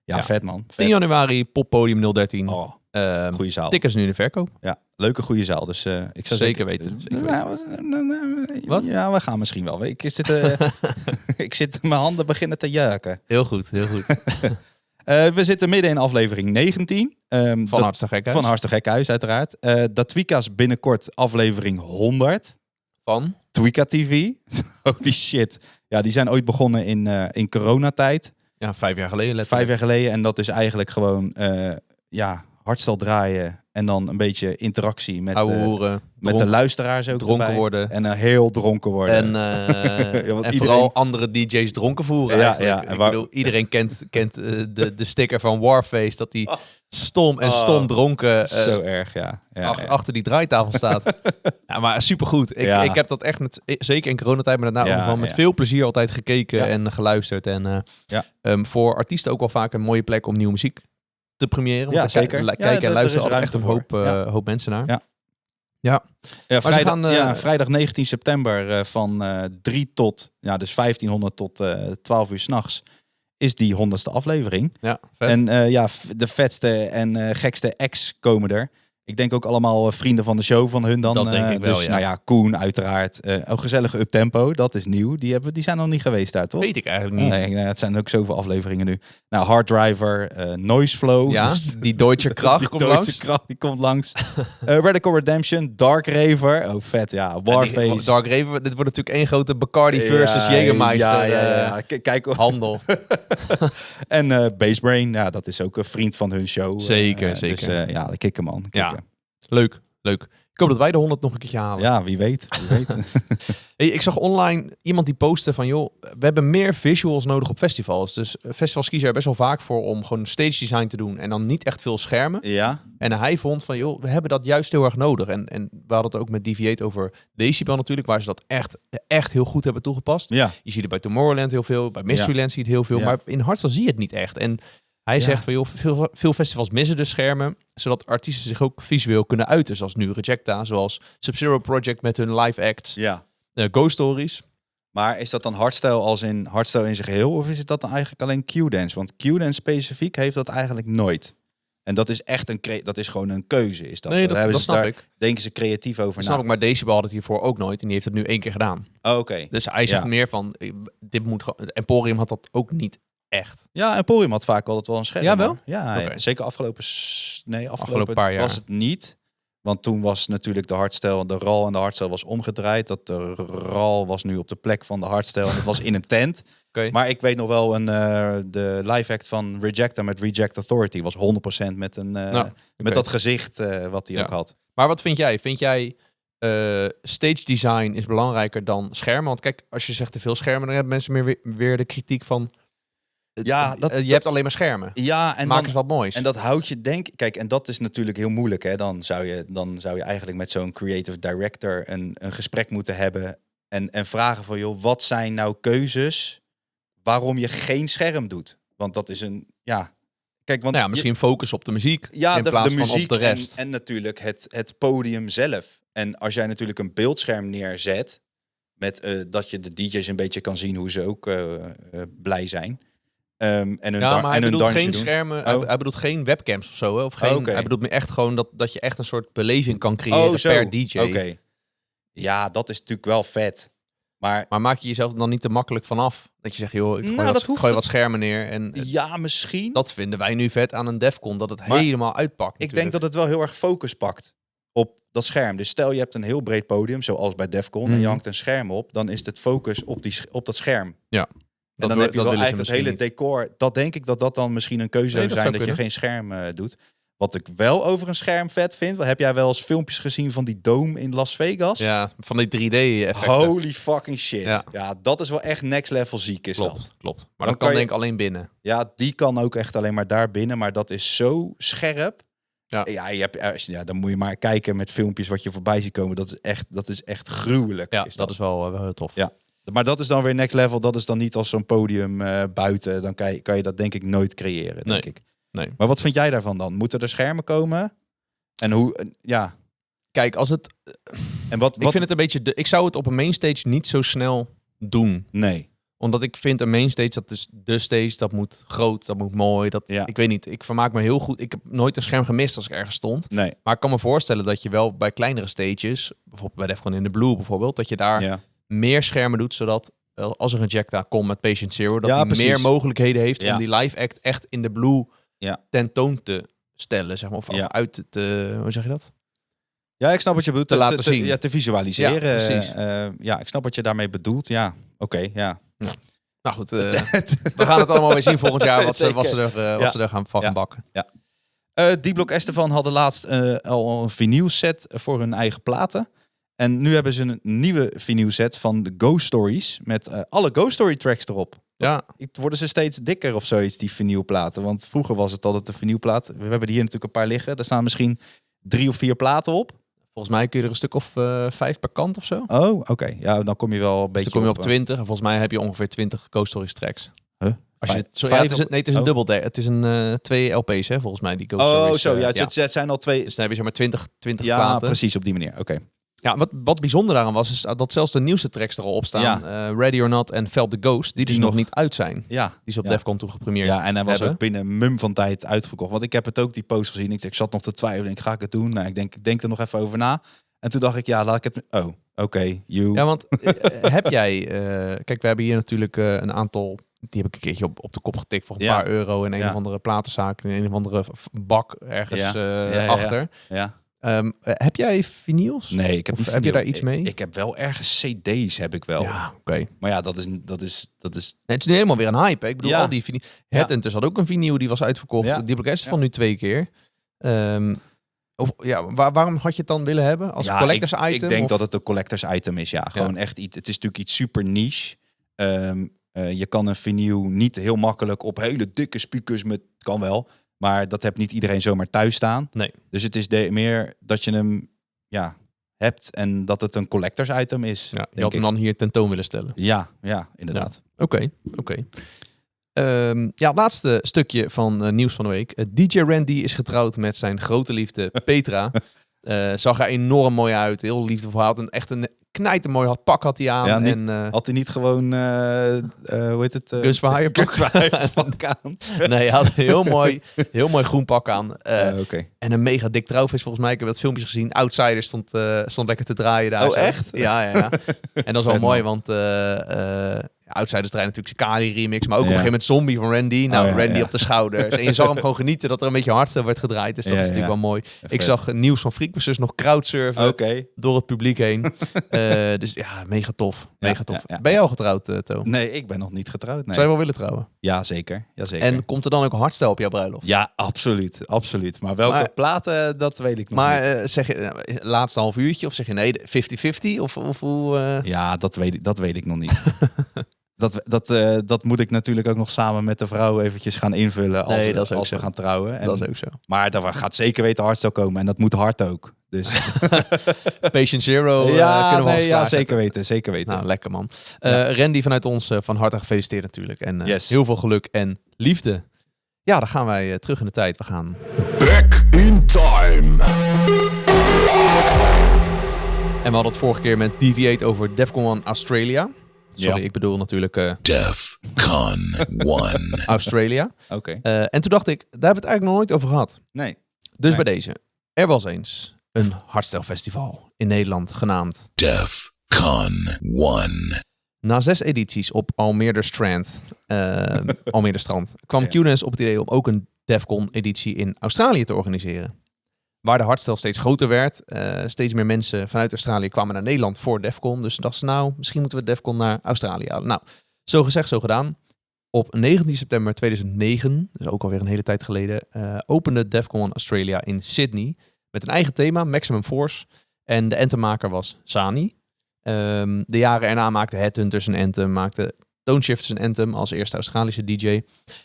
Ja, vet man. Vet. 10 januari, Poppodium 013. Goeie zaal. Tickets nu in de verkoop. Ja, leuke goede zaal. Dus ik zou Zeker weten. Wat? Ja, we gaan misschien wel. Ik zit mijn handen beginnen te jeuken. Heel goed, heel goed. We zitten midden in aflevering 19. Van Hartstikke Gek Huis. Van Hartstikke Gek Huis, uiteraard. Datwika's binnenkort aflevering 100. Van? Twika TV. Holy shit. Ja, die zijn ooit begonnen in coronatijd. Ja, 5 jaar geleden. 5 jaar geleden. En dat is eigenlijk gewoon hardstel draaien. En dan een beetje interactie met, met de luisteraars ook dronken erbij. worden. En heel dronken worden. En, iedereen... vooral andere DJ's dronken voeren eigenlijk. Ja, Ik bedoel, iedereen kent de sticker van Warface. Dat die stom dronken zo erg, ja. achter die draaitafel staat. Ja, maar supergoed. Ik heb dat echt zeker in coronatijd, maar daarna met veel plezier altijd gekeken en geluisterd. En voor artiesten ook wel vaak een mooie plek om nieuwe muziek te premiëren. Want zeker. Kijken en luisteren altijd echt een hoop mensen naar. Ja. Vrijdag 19 september van 3 tot, dus 1500 tot 12 uur 's nachts is die 100ste aflevering. Ja, vet. En de vetste en gekste acts komen er. Ik denk ook allemaal vrienden van de show van hun dan. Dat denk ik wel, dus, Koen uiteraard. Ook gezellige Uptempo, dat is nieuw. Die zijn nog niet geweest daar, toch? Weet ik eigenlijk niet. Nee, het zijn ook zoveel afleveringen nu. Nou, Hard Driver, Noise Flow. Ja, dus, die Deutsche Kracht komt langs. Die komt langs. Radical Redemption, Dark Raver. Oh, vet, ja. Warface. Dark Raver, dit wordt natuurlijk één grote Bacardi versus Jägermeister. Ja. Kijk, handel. En Bassbrain, dat is ook een vriend van hun show. Zeker. Dus de kikker man. Leuk. Ik hoop dat wij de 100 nog een keertje halen. Ja, wie weet. Hey, ik zag online iemand die postte van... joh, we hebben meer visuals nodig op festivals. Dus festivals kiezen er best wel vaak voor om gewoon stage design te doen... en dan niet echt veel schermen. Ja. En hij vond van, joh, we hebben dat juist heel erg nodig. En we hadden het ook met Deviate over Decibel natuurlijk... waar ze dat echt heel goed hebben toegepast. Ja. Je ziet het bij Tomorrowland heel veel, bij Mysteryland zie je het heel veel... maar in Hardstyle zie je het niet echt. En hij zegt van, joh, veel festivals missen dus schermen... zodat artiesten zich ook visueel kunnen uiten. Zoals nu Rejecta, zoals Sub-Zero Project met hun live acts. Ja. Ghost Stories. Maar is dat dan hardstyle als in hardstyle in zijn geheel? Of is het dat dan eigenlijk alleen Q-dance? Want Q-dance specifiek heeft dat eigenlijk nooit. En dat is echt dat is gewoon een keuze. Is dat? Nee, dat snap ik. Denken ze creatief over na. Snap ik, maar Decibel had het hiervoor ook nooit. En die heeft het nu 1 keer gedaan. Oh, oké. Dus hij zegt meer van, dit moet gewoon... Emporium had dat ook niet echt. Ja, Emporium had vaak altijd wel een scherm. Ja, wel? Ja, Okay. Zeker afgelopen paar jaar was het niet. Want toen was natuurlijk de hardstyle, de RAL en de hardstyle was omgedraaid. Dat de RAL was nu op de plek van de hardstyle. En het was in een tent. Okay. Maar ik weet nog wel, de live act van Rejecta met Reject Authority was 100% met met dat gezicht wat hij ook had. Maar wat vind jij? Vind jij stage design is belangrijker dan schermen? Want kijk, als je zegt te veel schermen, dan hebben mensen weer de kritiek van... je hebt alleen maar schermen. Ja, en maak eens wat moois. En dat houdt je kijk, en dat is natuurlijk heel moeilijk. Hè? Dan zou je eigenlijk met zo'n creative director een gesprek moeten hebben en vragen van, joh, wat zijn nou keuzes waarom je geen scherm doet? Want dat is kijk, want misschien focus op de muziek in plaats de muziek van op de rest. En natuurlijk het podium zelf. En als jij natuurlijk een beeldscherm neerzet met dat je de DJ's een beetje kan zien hoe ze ook blij zijn. Maar hij bedoelt geen schermen, hij bedoelt geen webcams of zo. Hè? Of geen, Hij bedoelt me echt gewoon dat je echt een soort beleving kan creëren per DJ. Oké. Ja, dat is natuurlijk wel vet. Maar maak je jezelf dan niet te makkelijk vanaf? Dat je zegt, joh, ik gooi wat schermen neer. En ja, misschien. Dat vinden wij nu vet aan een Defcon, dat het helemaal uitpakt. Ik denk dat het wel heel erg focus pakt op dat scherm. Dus stel je hebt een heel breed podium, zoals bij Defcon, en je hangt een scherm op, dan is het focus op dat scherm. Ja. En dan heb je wel eigenlijk het hele decor. Dat denk ik dat dan misschien een keuze zou zijn, dat je geen scherm doet. Wat ik wel over een scherm vet vind. Heb jij wel eens filmpjes gezien van die dome in Las Vegas? Ja, van die 3D-effecten. Holy fucking shit. Ja, dat is wel echt next level ziek is dat. Klopt. Maar dat kan denk ik alleen binnen. Ja, die kan ook echt alleen maar daar binnen. Maar dat is zo scherp. Ja, dan moet je maar kijken met filmpjes wat je voorbij ziet komen. Dat is echt gruwelijk. Ja, dat is wel tof. Ja. Maar dat is dan weer next level. Dat is dan niet als zo'n podium buiten. Dan kan je dat denk ik nooit creëren, denk ik. Nee. Maar wat vind jij daarvan dan? Moeten er schermen komen? En hoe, ja. Kijk, als het... En wat... Ik vind het een beetje... Ik zou het op een mainstage niet zo snel doen. Nee. Omdat ik vind een main stage, dat is de stage, dat moet groot, dat moet mooi. Ik weet niet, ik vermaak me heel goed. Ik heb nooit een scherm gemist als ik ergens stond. Nee. Maar ik kan me voorstellen dat je wel bij kleinere stages, bijvoorbeeld bij Defcon in the Blue bijvoorbeeld, dat je daar meer schermen doet, zodat als er een Jack daar komt met Patient Zero, dat hij meer mogelijkheden heeft om die live act echt in de Blue tentoon te stellen, zeg maar. Of uit te, hoe zeg je dat? Ja, ik snap wat je bedoelt. Te laten zien. Ja, te visualiseren. Ja, precies. Ik snap wat je daarmee bedoelt. Ja, oké. Nou goed, we gaan het allemaal weer zien volgend jaar wat ze er gaan bakken. Ja. D-Block Estevan hadden laatst al een vinyl set voor hun eigen platen. En nu hebben ze een nieuwe vinyl set van de Ghost Stories met alle Ghost Story tracks erop. Ja. Worden ze steeds dikker of zoiets, die vinylplaten? Want vroeger was het altijd de vinylplaat. We hebben er hier natuurlijk een paar liggen. Er staan misschien 3 of 4 platen op. Volgens mij kun je er een stuk of 5 per kant of zo. Oh, oké. Ja, dan kom je wel een beetje dan kom je op 20. En volgens mij heb je ongeveer 20 Ghost Stories tracks. Als je het is een dubbel deck. Het is een 2 LP's, hè, volgens mij, die Ghost Stories. Zo. Het zijn al 2. Dus dan heb je zeg maar 20 ja, platen. Ja, precies op die manier. Oké. Ja, wat bijzonder daaraan was, is dat zelfs de nieuwste tracks er al op staan. Ready or Not en Felt the Ghost, die dus nog niet uit zijn. Ja. Die ze op Defcon toen gepremierd en hij was ook binnen een mum van tijd uitverkocht. Want ik heb het ook, die post gezien. Ik zat nog te twijfelen. Ga ik het doen? Nou, ik denk er nog even over na. En toen dacht ik, laat ik het... Oh, oké. Ja, want heb jij... kijk, we hebben hier natuurlijk een aantal... Die heb ik een keertje op de kop getikt voor een paar euro in een of andere platenzaak, in een of andere bak ergens achter. Ja. Heb jij vinyls? Nee, ik heb heb je daar iets mee? Ik heb wel ergens CD's, heb ik wel. Ja, oké. Maar ja, dat is... Nee, het is nu helemaal weer een hype. Hè? Ik bedoel, al die vinyl... Headhunters had ook een vinyl die was uitverkocht. Die heb ik van nu 2 keer. Waarom had je het dan willen hebben als collectors item? Ik denk dat het een collectors item is, Gewoon echt iets. Het is natuurlijk iets super niche. Je kan een vinyl niet heel makkelijk op hele dikke speakers met... Kan wel, maar dat heeft niet iedereen zomaar thuis staan. Nee. Dus het is meer dat je hem hebt en dat het een collectors item is. Ja, je had hem dan hier tentoon willen stellen. Ja, inderdaad. Oké. Laatste stukje van nieuws van de week. DJ Randy is getrouwd met zijn grote liefde Petra. Zag er enorm mooi uit. Heel liefdevol. Hij had echt een knijtermooi pak had hij aan. Ja, had hij niet gewoon, hoe heet het? Gus van Heijer pak aan. Nee, hij had een heel mooi groen pak aan. Okay. En een mega dik trouwfeest volgens mij. Ik heb wat filmpjes gezien. Outsiders stond lekker te draaien daar. Oh, echt? Ja. En dat is wel mooi, want... Outsiders draaien natuurlijk zijn Kali remix, maar ook op een gegeven moment Zombie van Randy. Randy op de schouders. En je zag hem gewoon genieten dat er een beetje hardstyle werd gedraaid. Dus dat is natuurlijk wel mooi. Vet. Ik zag nieuws van Freakbusters nog crowdsurfen door het publiek heen. Dus ja, mega tof. Mega tof. Ben jij al getrouwd, To? Nee, ik ben nog niet getrouwd. Nee. Zou je wel willen trouwen? Ja, zeker. En komt er dan ook hardstyle op jouw bruiloft? Ja, absoluut. Maar welke platen, dat weet ik nog niet. Maar zeg je laatste half uurtje of zeg je nee, 50-50? Of hoe? Ja, dat weet ik nog niet. Dat moet ik natuurlijk ook nog samen met de vrouw eventjes gaan invullen als we gaan trouwen. Dat is ook zo. Maar daar gaat zeker weten hardstyle komen. En dat moet hard ook. Dus. Patient Zero zeker weten. Nou, lekker man. Randy vanuit ons van harte gefeliciteerd natuurlijk. En heel veel geluk en liefde. Ja, dan gaan wij terug in de tijd. We gaan... Back in time. En we hadden het vorige keer met Deviate over Defcon 1 Australia. Sorry, ik bedoel natuurlijk... Defcon 1. Australia. Oké. En toen dacht ik, daar hebben we het eigenlijk nog nooit over gehad. Nee. Dus bij deze. Er was eens een hardstyle festival in Nederland genaamd... Defcon 1. Na 6 edities op Almere Strand, kwam Q-Dance op het idee om ook een Defcon editie in Australië te organiseren. Waar de hardstyle steeds groter werd, steeds meer mensen vanuit Australië kwamen naar Nederland voor Defcon. Dus dachten ze, misschien moeten we Defcon naar Australië halen. Nou, zo gezegd, zo gedaan. Op 19 september 2009, dus ook alweer een hele tijd geleden, opende Defcon Australia in Sydney. Met een eigen thema, Maximum Force. En de anthemmaker was Sani. De jaren erna maakte Headhunters een anthem, maakte Toneshifters een anthem als eerste Australische DJ.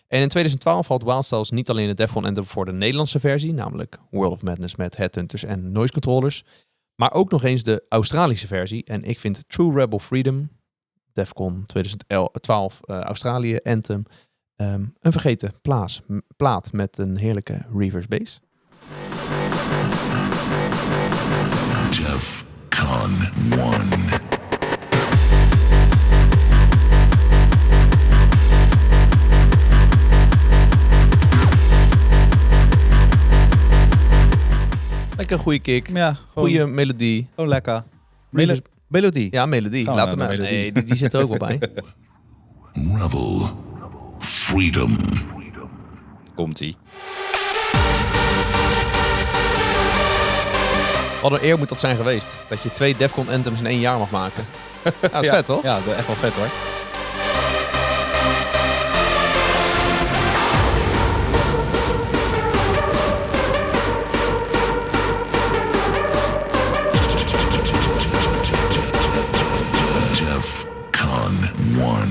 En in 2012 had Wildstyles niet alleen de Defcon anthem voor de Nederlandse versie, namelijk World of Madness met Headhunters en Noise Controllers, maar ook nog eens de Australische versie. En ik vind True Rebel Freedom, Defcon 2012 Australië anthem, een vergeten plaat met een heerlijke reverse bass. Defcon 1. lekker goede kick. Ja, Goede melodie. Gewoon lekker. Reverse- Melodie. Ja, melodie. Gaan we Laat naar hem de maar. melodie. Nee, die zit er ook wel bij. Rebel. Freedom. Komt-ie. Wat een eer moet dat zijn geweest. Dat je 2 Defcon anthems in 1 jaar mag maken. Ja, dat is vet, toch? Ja, echt wel vet hoor. DEFCON 1.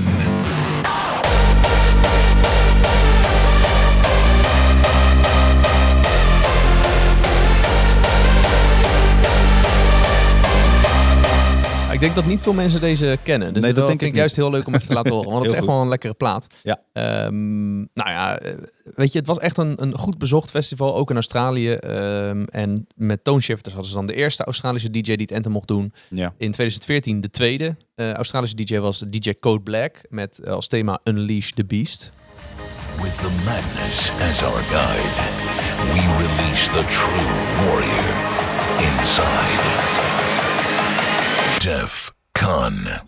Ik denk dat niet veel mensen deze kennen. Dus Nee, dat denk vind ik ik juist heel leuk om even te laten horen. Want het is Heel echt goed. wel een lekkere plaat. Ja. Nou ja, weet je, het was echt een goed bezocht festival. Ook in Australië. En met Tone Shifters hadden ze dan de eerste Australische DJ die het anthem mocht doen. Ja. In 2014 de tweede Australische DJ was DJ Code Black. Met als thema Unleash the Beast. With the madness as our guide, we release the true warrior inside. DEFCON 1.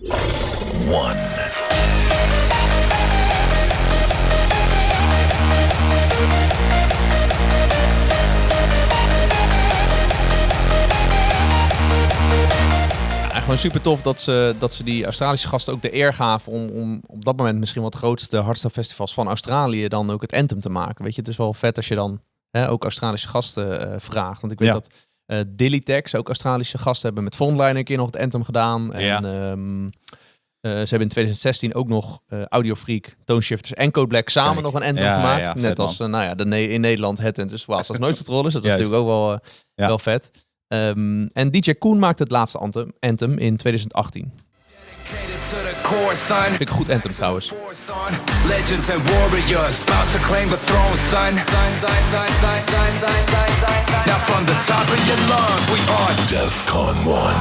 Ja, gewoon super tof dat ze die Australische gasten ook de eer gaven om op dat moment misschien wel de grootste hardstyle festivals van Australië dan ook het anthem te maken. Weet je, het is wel vet als je dan ook Australische gasten vraagt. Want ik weet dat Dillytex ook Australische gasten hebben met Frontline een keer nog het anthem gedaan. En ze hebben in 2016 ook nog Audio Freak, Tone Shifters en Code Black samen nog een anthem gemaakt. Ja, vet, net als in Nederland het en dus was als nooit het rollen. Dus dat is natuurlijk ook wel vet. En DJ Koen maakte het laatste anthem in 2018. Vind ik een goed anthem trouwens. Legends and warriors about to claim the throne, son. Now from the top of your lungs, we are DEFCON 1.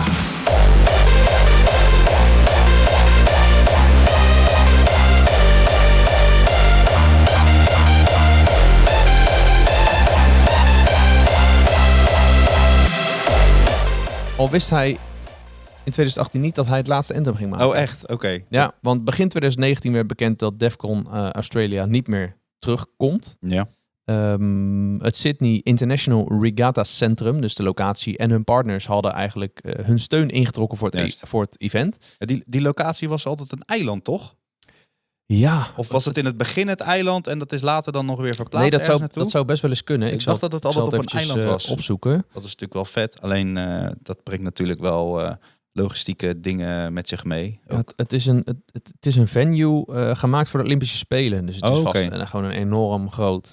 Al wist hij in 2018 niet dat hij het laatste anthem ging maken. Oh, echt? Oké. Ja, want begin 2019 werd bekend dat Defcon Australia niet meer terugkomt. Ja. Het Sydney International Regatta Centrum, dus de locatie en hun partners hadden eigenlijk hun steun ingetrokken voor het event. Die locatie was altijd een eiland, toch? Ja. Of was het in het begin het eiland en dat is later dan nog weer verplaatst? Nee, dat zou best wel eens kunnen. Ik dacht dat het altijd op een eiland was. Opzoeken. Dat is natuurlijk wel vet. Alleen dat brengt natuurlijk wel logistieke dingen met zich mee. Ja, het is een venue gemaakt voor de Olympische Spelen. Dus het is vast gewoon een enorm groot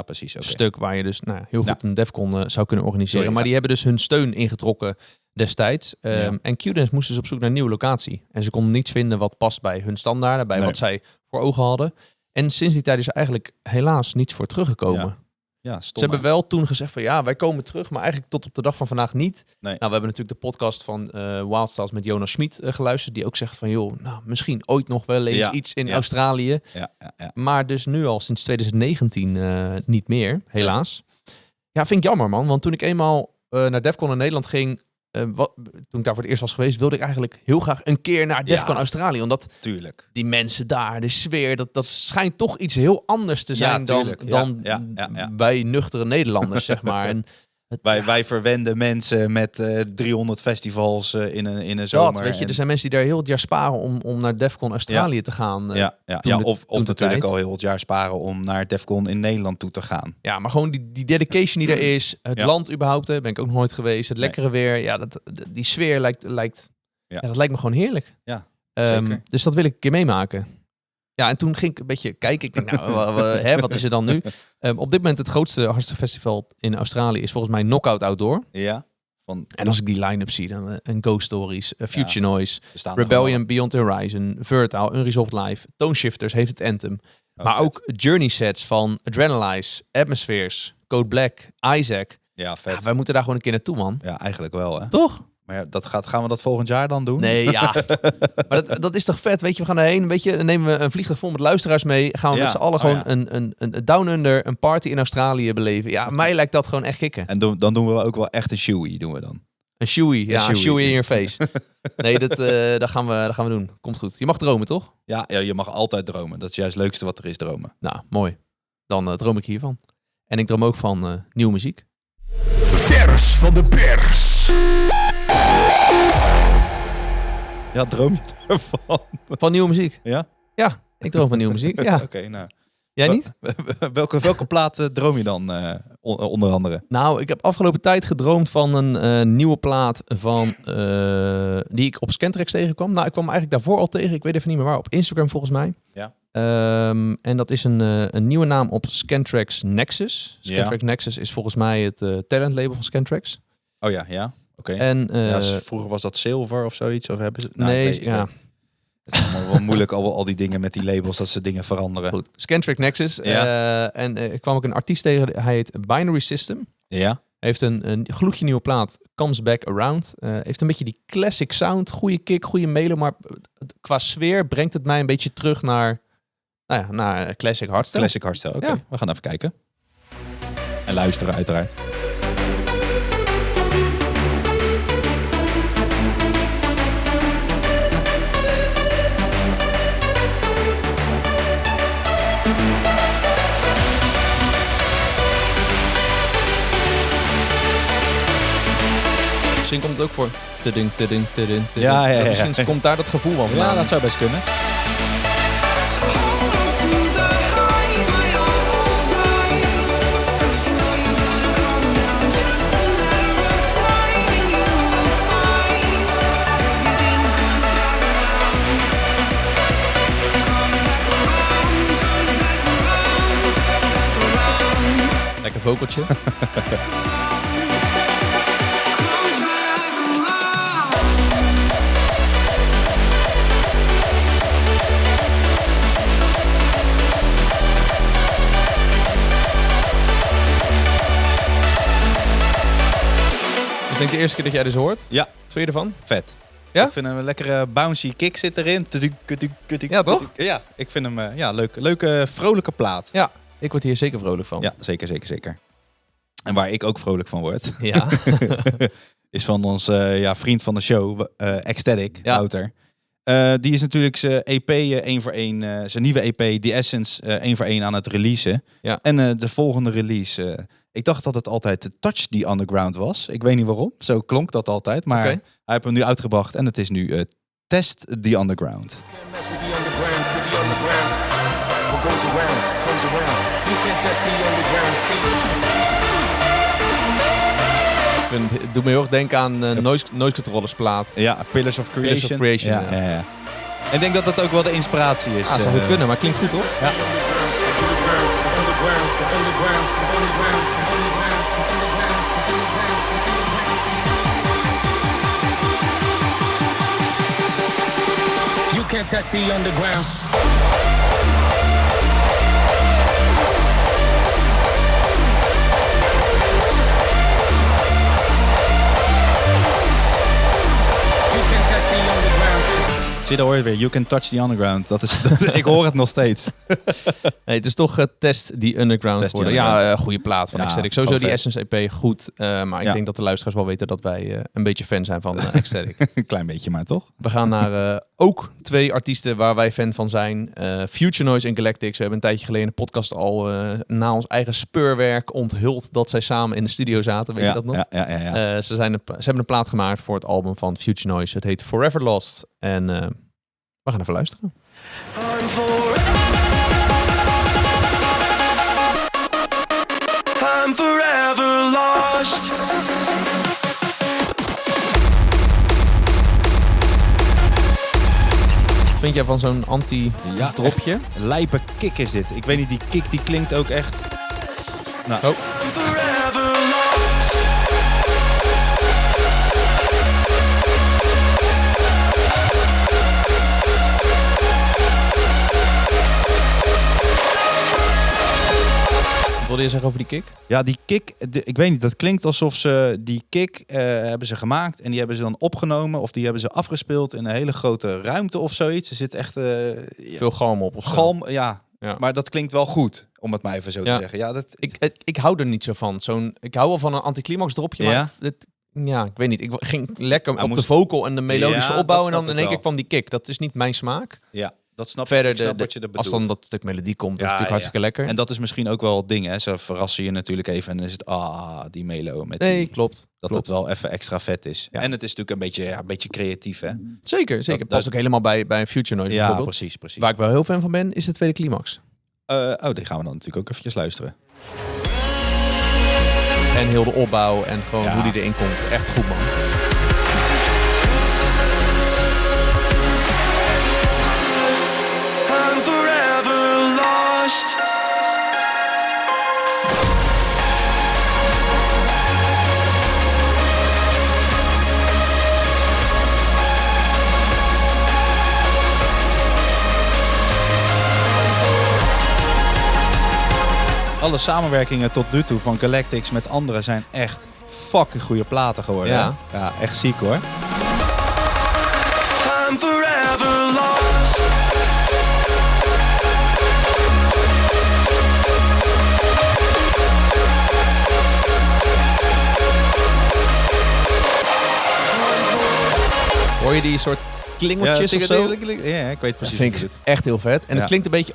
precies, stuk waar je dus heel goed een Defcon zou kunnen organiseren. Sorry, maar die hebben dus hun steun ingetrokken destijds. En Q-Dance moest dus op zoek naar een nieuwe locatie. En ze konden niets vinden wat past bij hun standaarden, bij wat zij voor ogen hadden. En sinds die tijd is er eigenlijk helaas niets voor teruggekomen. Ja, ze hebben wel toen gezegd van ja, wij komen terug, maar eigenlijk tot op de dag van vandaag niet. Nee. Nou, we hebben natuurlijk de podcast van Wildstyles met Jonas Schmid geluisterd, die ook zegt van joh, nou, misschien ooit nog wel eens iets in Australië. Ja. Maar dus nu al sinds 2019 niet meer, helaas. Ja, vind ik jammer man, want toen ik eenmaal naar Defcon in Nederland ging, toen ik daar voor het eerst was geweest, wilde ik eigenlijk heel graag een keer naar Defcon Australië. Omdat die mensen daar, de sfeer, dat schijnt toch iets heel anders te zijn dan wij nuchtere Nederlanders, zeg maar. En wij verwenden mensen met 300 festivals in een zomer. Weet je, er zijn mensen die daar heel het jaar sparen om naar Defcon Australië te gaan. Of natuurlijk al heel het jaar sparen om naar Defcon in Nederland toe te gaan. Ja, maar gewoon die dedication die er is. Het land überhaupt, ben ik ook nog nooit geweest. Het lekkere weer. Ja, die sfeer lijkt dat lijkt me gewoon heerlijk. Ja, dus dat wil ik een keer meemaken. Ja, en toen ging ik een beetje kijken. Ik denk, nou, wat is er dan nu? Op dit moment het grootste hardstyle festival in Australië is volgens mij Knockout Outdoor. Ja. En als ik die line-up zie, dan Ghost Stories, Future Noise, Rebellion, Beyond the Horizon, Vertile, Unresolved Live, Tone Shifters heeft het anthem. Maar ook Journey sets van Adrenalize, Atmospheres, Code Black, Isaac. Ja, vet. Wij moeten daar gewoon een keer naartoe, man. Ja, eigenlijk wel, hè? Toch? Maar ja, gaan we dat volgend jaar dan doen? Nee, ja. Maar dat is toch vet, weet je. We gaan erheen, weet je. Dan nemen we een vliegtuig vol met luisteraars mee. Gaan we met z'n allen gewoon een Down Under, een party in Australië beleven. Ja, mij lijkt dat gewoon echt kicken. En dan doen we ook wel echt een shoey, doen we dan. Een shoey, een shoey in je face. Nee, dat gaan we doen. Komt goed. Je mag dromen, toch? Ja, je mag altijd dromen. Dat is juist het leukste wat er is, dromen. Nou, mooi. Dan droom ik hiervan. En ik droom ook van nieuwe muziek. Vers van de pers. Ja, droom je ervan? Van nieuwe muziek? Ja? Ja, ik droom van nieuwe muziek. Ja. Oké, nou. Jij niet? Welke plaat droom je dan onder andere? Nou, ik heb afgelopen tijd gedroomd van een nieuwe plaat van die ik op Scantrax tegenkwam. Nou, ik kwam eigenlijk daarvoor al tegen. Ik weet even niet meer waar. Op Instagram volgens mij. Ja. En dat is een nieuwe naam op Scantrax Nexus. Scantrax Nexus is volgens mij het talentlabel van Scantrax. Oh ja. Oké. En vroeger was dat Silver of zoiets? Of hebben ze... Het is allemaal wel moeilijk, al die dingen met die labels, dat ze dingen veranderen. Goed, Scantrax Nexus. Ja. Ik kwam ook een artiest tegen, hij heet Binary System. Ja. Hij heeft een gloedje nieuwe plaat, Comes Back Around. Heeft een beetje die classic sound, goede kick, goede melo, maar qua sfeer brengt het mij een beetje terug naar classic hardstyle. Classic hardstyle, oké. Ja. We gaan even kijken. En luisteren uiteraard. Misschien komt het ook voor. Ja. Misschien komt daar dat gevoel van. Ja, dat zou best kunnen. Lekker vocaltje. Is denk ik de eerste keer dat jij dus hoort? Ja. Wat vind je ervan? Vet. Ja? Ik vind hem een lekkere bouncy kick zit erin. Ja, toch? Ja, ik vind hem leuke, vrolijke plaat. Ja, ik word hier zeker vrolijk van. Ja, zeker. En waar ik ook vrolijk van word, Ja. is van ons vriend van de show, Ecstatic, Ja. Wouter. Die is natuurlijk zijn EP 1 voor 1, zijn nieuwe EP, The Essence, 1 voor 1 aan het releasen. Ja. En de volgende release, ik dacht dat het altijd Touch the Underground was. Ik weet niet waarom, zo klonk dat altijd. Maar hij heeft hem nu uitgebracht en het is nu Test the Underground. Het doet me heel erg denken aan Noise Controllers plaat. Ja, Pillars of Creation. Ja. Ik denk dat dat ook wel de inspiratie is. Zou goed kunnen, maar klinkt goed, toch? Ja. You can't test the underground. Zie je, dat hoor je weer. You can touch the underground. Ik hoor het nog steeds. Nee, het is toch Test the Underground geworden. Ja, goede plaat van Ecstatic. Sowieso die Essence EP goed. Maar ik denk dat de luisteraars wel weten dat wij een beetje fan zijn van Ecstatic. Een klein beetje maar, toch? We gaan naar ook 2 artiesten waar wij fan van zijn. Future Noise en Galactic. We hebben een tijdje geleden in de podcast al na ons eigen speurwerk onthuld dat zij samen in de studio zaten. Weet je dat nog? Ja. Ze hebben een plaat gemaakt voor het album van Future Noise. Het heet Forever Lost. En we gaan even luisteren. I'm forever lost. Wat vind jij van zo'n anti-dropje? Ja, lijpe kick is dit. Ik weet niet, die kick die klinkt ook echt... Nou. Oh. Forever lost. Wil wilde je zeggen over die kick? Ja, die kick, ik weet niet, dat klinkt alsof ze die kick hebben ze gemaakt en die hebben ze dan opgenomen of die hebben ze afgespeeld in een hele grote ruimte of zoiets. Er zit echt... Veel galm op of zo. Galm, ja. Maar dat klinkt wel goed, om het maar even zo te zeggen. Ja, ik hou er niet zo van. Ik hou wel van een anticlimax dropje, maar ik weet niet. Ik ging lekker op de vocal en de melodische opbouw en dan in één keer kwam die kick. Dat is niet mijn smaak. Ja. Dat snap Verder, ik snap wat je er bedoelt. Als dan dat stuk melodie komt, dat is natuurlijk hartstikke lekker. En dat is misschien ook wel het ding, hè. Ze verrassen je natuurlijk even en dan is het, die melo. Klopt. Het wel even extra vet is. Ja. En het is natuurlijk een beetje creatief, hè. Zeker. Past ook helemaal bij Future Noise bijvoorbeeld. Precies. Waar ik wel heel fan van ben, is de tweede climax. Die gaan we dan natuurlijk ook eventjes luisteren. En heel de opbouw en gewoon hoe die erin komt. Echt goed, man. Alle samenwerkingen tot nu toe van Galactics met anderen zijn echt fucking goede platen geworden. Ja, ja, echt ziek hoor. I'm forever lost. Hoor je die soort klingeltjes of zo? Ja, ik weet precies. Dat vind ik echt heel vet. En het klinkt een beetje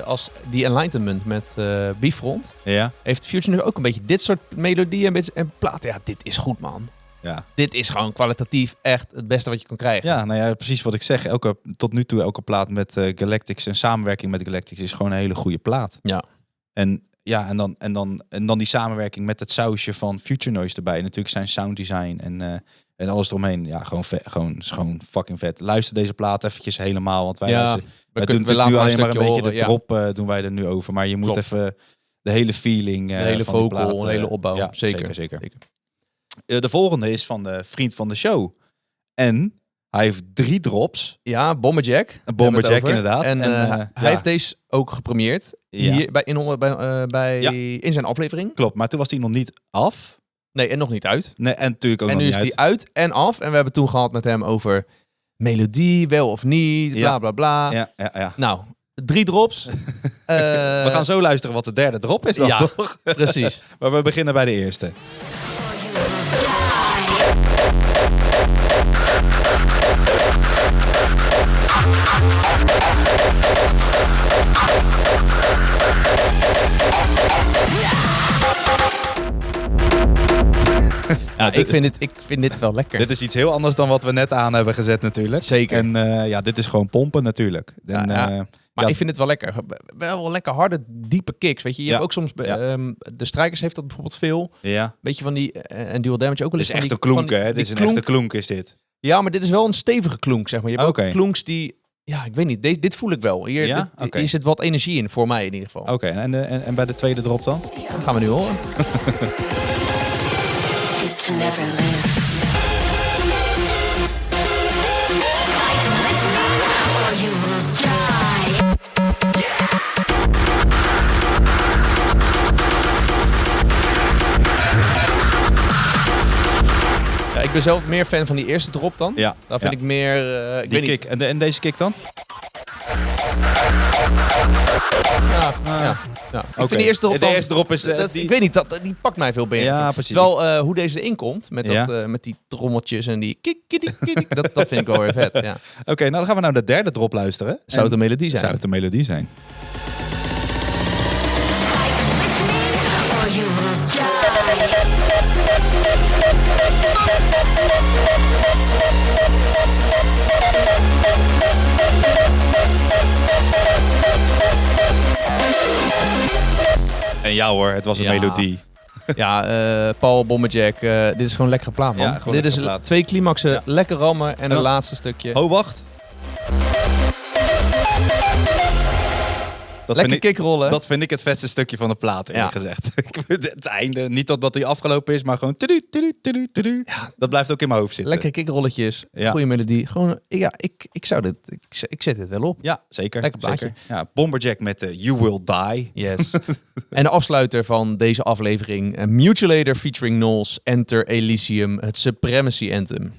als die Enlightenment met Bifront. Ja. Heeft Future nu ook een beetje dit soort melodieën en platen. Ja, dit is goed, man. Ja. Dit is gewoon kwalitatief echt het beste wat je kan krijgen. Ja, nou ja, precies wat ik zeg. Tot nu toe elke plaat met Galactics en samenwerking met Galactics is gewoon een hele goede plaat. Ja. En dan die samenwerking met het sausje van Future Noise erbij. Natuurlijk zijn sounddesign en alles eromheen. Ja, gewoon fucking vet. Luister deze plaat eventjes helemaal. Want wij doen nu alleen maar een beetje de drop doen wij er nu over. Maar je moet even de hele feeling. De hele van vocal, die plaat, de hele opbouw. Ja, zeker. De volgende is van de vriend van de show. En hij heeft 3 drops. Ja, Bomberjack. Bomberjack inderdaad. En hij heeft deze ook gepremieerd. Hier in zijn aflevering. Klopt, maar toen was hij nog niet af. Nee, en nog niet uit. Nee, en natuurlijk ook nog niet uit. En nu is hij uit en af. En we hebben toen gehad met hem over melodie, wel of niet, bla bla bla. Ja. Nou, 3 drops. We gaan zo luisteren wat de derde drop is dan, toch? Precies. Maar we beginnen bij de eerste. Ja, ik vind dit wel lekker. Dit is iets heel anders dan wat we net aan hebben gezet natuurlijk. Zeker. En dit is gewoon pompen natuurlijk. Maar ik vind het wel lekker. Wel lekker harde, diepe kicks. Weet je, je hebt ook soms... de Strijkers heeft dat bijvoorbeeld veel. Ja. Beetje van die... En Dual Damage ook wel eens. Dit is echt een klonk, hè? Dit is een echte klonk, is dit. Ja, maar dit is wel een stevige klonk, zeg maar. Je hebt ook klonks die... Ja, ik weet niet. Dit voel ik wel. Hier zit wat energie in, voor mij in ieder geval. Oké, en bij de tweede drop dan? Dat gaan we nu horen. Is to never live. Fight with me or you will die. Ja, ik ben zelf meer fan van die eerste drop dan. Ja. Daar vind ik meer... ik die weet kick. Niet. En deze kick dan? Ja. Ik vind die eerste drop de eerste drop is... ik weet niet, die pakt mij veel beter. Ja, precies. Terwijl hoe deze erin komt, met die trommeltjes en die kik, dat vind ik wel weer vet. Ja. Oké, nou dan gaan we naar de derde drop luisteren. Zou het een melodie zijn? Zou het een melodie zijn? Fight with me or you will die. En ja hoor, het was een melodie. Ja, Paul Bomberjack, dit is gewoon een lekkere plaat, man. Ja, dit is plaat. 2 climaxen, lekker rammen en het laatste stukje. Oh, wacht. Lekker kickrollen. Dat vind ik het vetste stukje van de plaat, eerlijk gezegd. Het einde, niet dat hij afgelopen is, maar gewoon... Ja. Dat blijft ook in mijn hoofd zitten. Lekker kickrolletjes, goede melodie. Gewoon, ik zet dit wel op. Ja, zeker. Lekker plaatje. Zeker. Ja, Bomberjack met You Will Die. Yes. En de afsluiter van deze aflevering, Mutilator featuring Knowles, Enter Elysium, het Supremacy Anthem.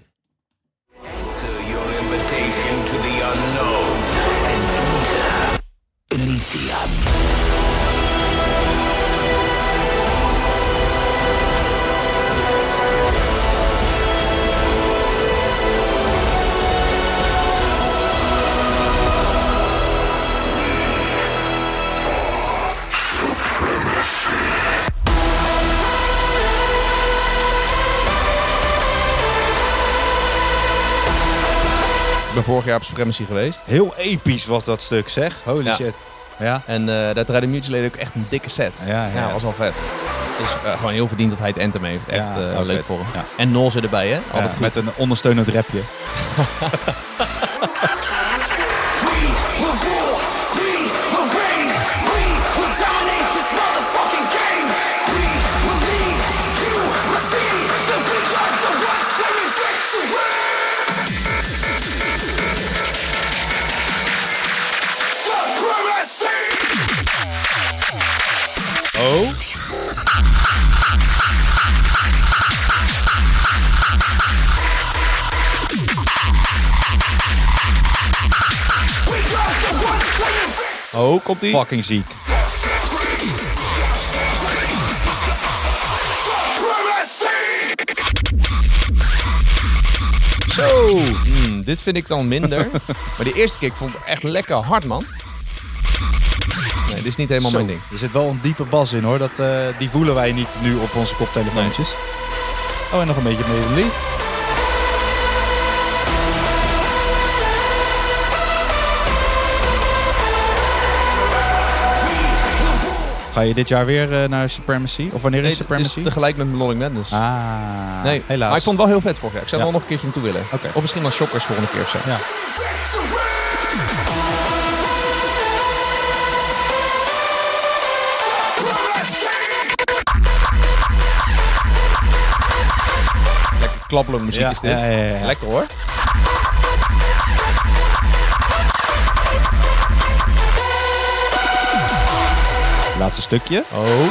Answer your invitation to the unknown and enter Elysium. Ik ben vorig jaar op Supremacy geweest. Heel episch was dat stuk, zeg. Holy shit. Ja. En daar draaide Mutilator ook echt een dikke set. Ja. Dat was wel vet. Dus gewoon heel verdiend dat hij het Anthem heeft. Echt leuk vet. voor hem. Ja. En Knowles erbij, hè? Altijd goed. Met een ondersteunend rapje. Oh. Oh, komt ie? Fucking ziek. Zo. Dit vind ik dan minder. Maar die eerste kick vond ik echt lekker hard, man. Nee, dit is niet helemaal mijn ding. Er zit wel een diepe bas in, hoor. Die voelen wij niet nu op onze koptelefoontjes. Nee. Oh, en nog een beetje melodie. Ga je dit jaar weer naar Supremacy? Of wanneer is Supremacy? Het is tegelijk met Rolling Madness. Nee, helaas. Maar ik vond het wel heel vet vorig jaar. Ik zou wel nog een keertje naartoe willen. Okay. Of misschien dan Shockers volgende keer of zo. Ja. Lekker klappelende muziek is dit. Ja. Lekker hoor. Laatste stukje. Oh.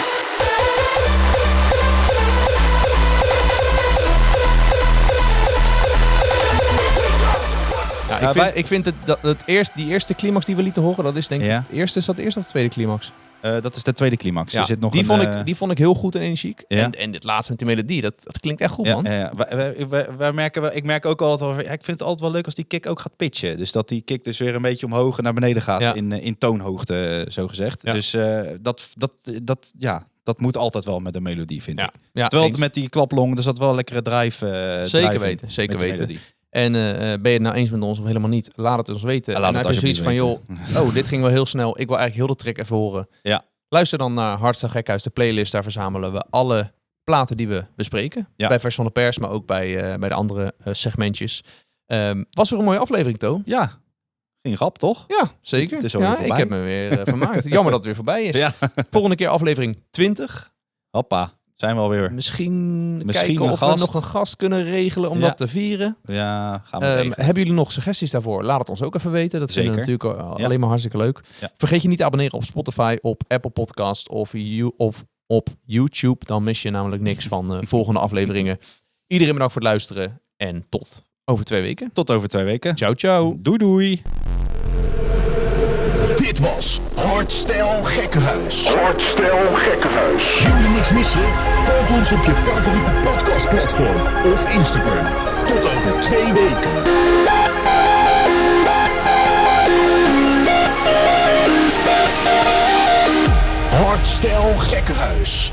Ja, ik vind die eerste climax die we lieten horen, dat is denk ik... Is dat de eerste of de tweede climax? Dat is de tweede climax. Ja, er zit nog die vond ik heel goed en energiek. Ja. En dit laatste met die melodie, dat klinkt echt goed, man. Ja. Ik merk ook altijd wel... Ik vind het altijd wel leuk als die kick ook gaat pitchen. Dus dat die kick dus weer een beetje omhoog en naar beneden gaat. In toonhoogte, zo gezegd. Ja. Dus dat moet altijd wel met de melodie, vind ik. Ja, terwijl het met die klaplong, er zat wel lekkere drive. Zeker weten. En ben je het nou eens met ons of helemaal niet? Laat het ons weten. En dan heb je zoiets van, joh, dit ging wel heel snel. Ik wil eigenlijk heel de track even horen. Ja. Luister dan naar Hardstyle Gekhuis, de playlist. Daar verzamelen we alle platen die we bespreken. Ja. Bij Vers van de Pers, maar ook bij de andere segmentjes. Was weer een mooie aflevering, To? Ja. Ging rap, toch? Ja, zeker. Het is ik heb me weer vermaakt. Jammer dat het weer voorbij is. Ja. Volgende keer aflevering 20. Hoppa. Zijn we alweer. Misschien kijken of we nog een gast kunnen regelen om dat te vieren. Ja, gaan we regelen. Hebben jullie nog suggesties daarvoor? Laat het ons ook even weten. Dat vinden we natuurlijk alleen maar hartstikke leuk. Ja. Vergeet je niet te abonneren op Spotify, op Apple Podcast of op YouTube. Dan mis je namelijk niks van volgende afleveringen. Iedereen bedankt voor het luisteren. En tot over 2 weken. Tot over 2 weken. Ciao, ciao. Doei. Dit was Hardstyle Gekkenhuis. Wil je niks missen? Volg ons op je favoriete podcastplatform of Instagram. Tot over 2 weken. Hardstyle Gekkenhuis.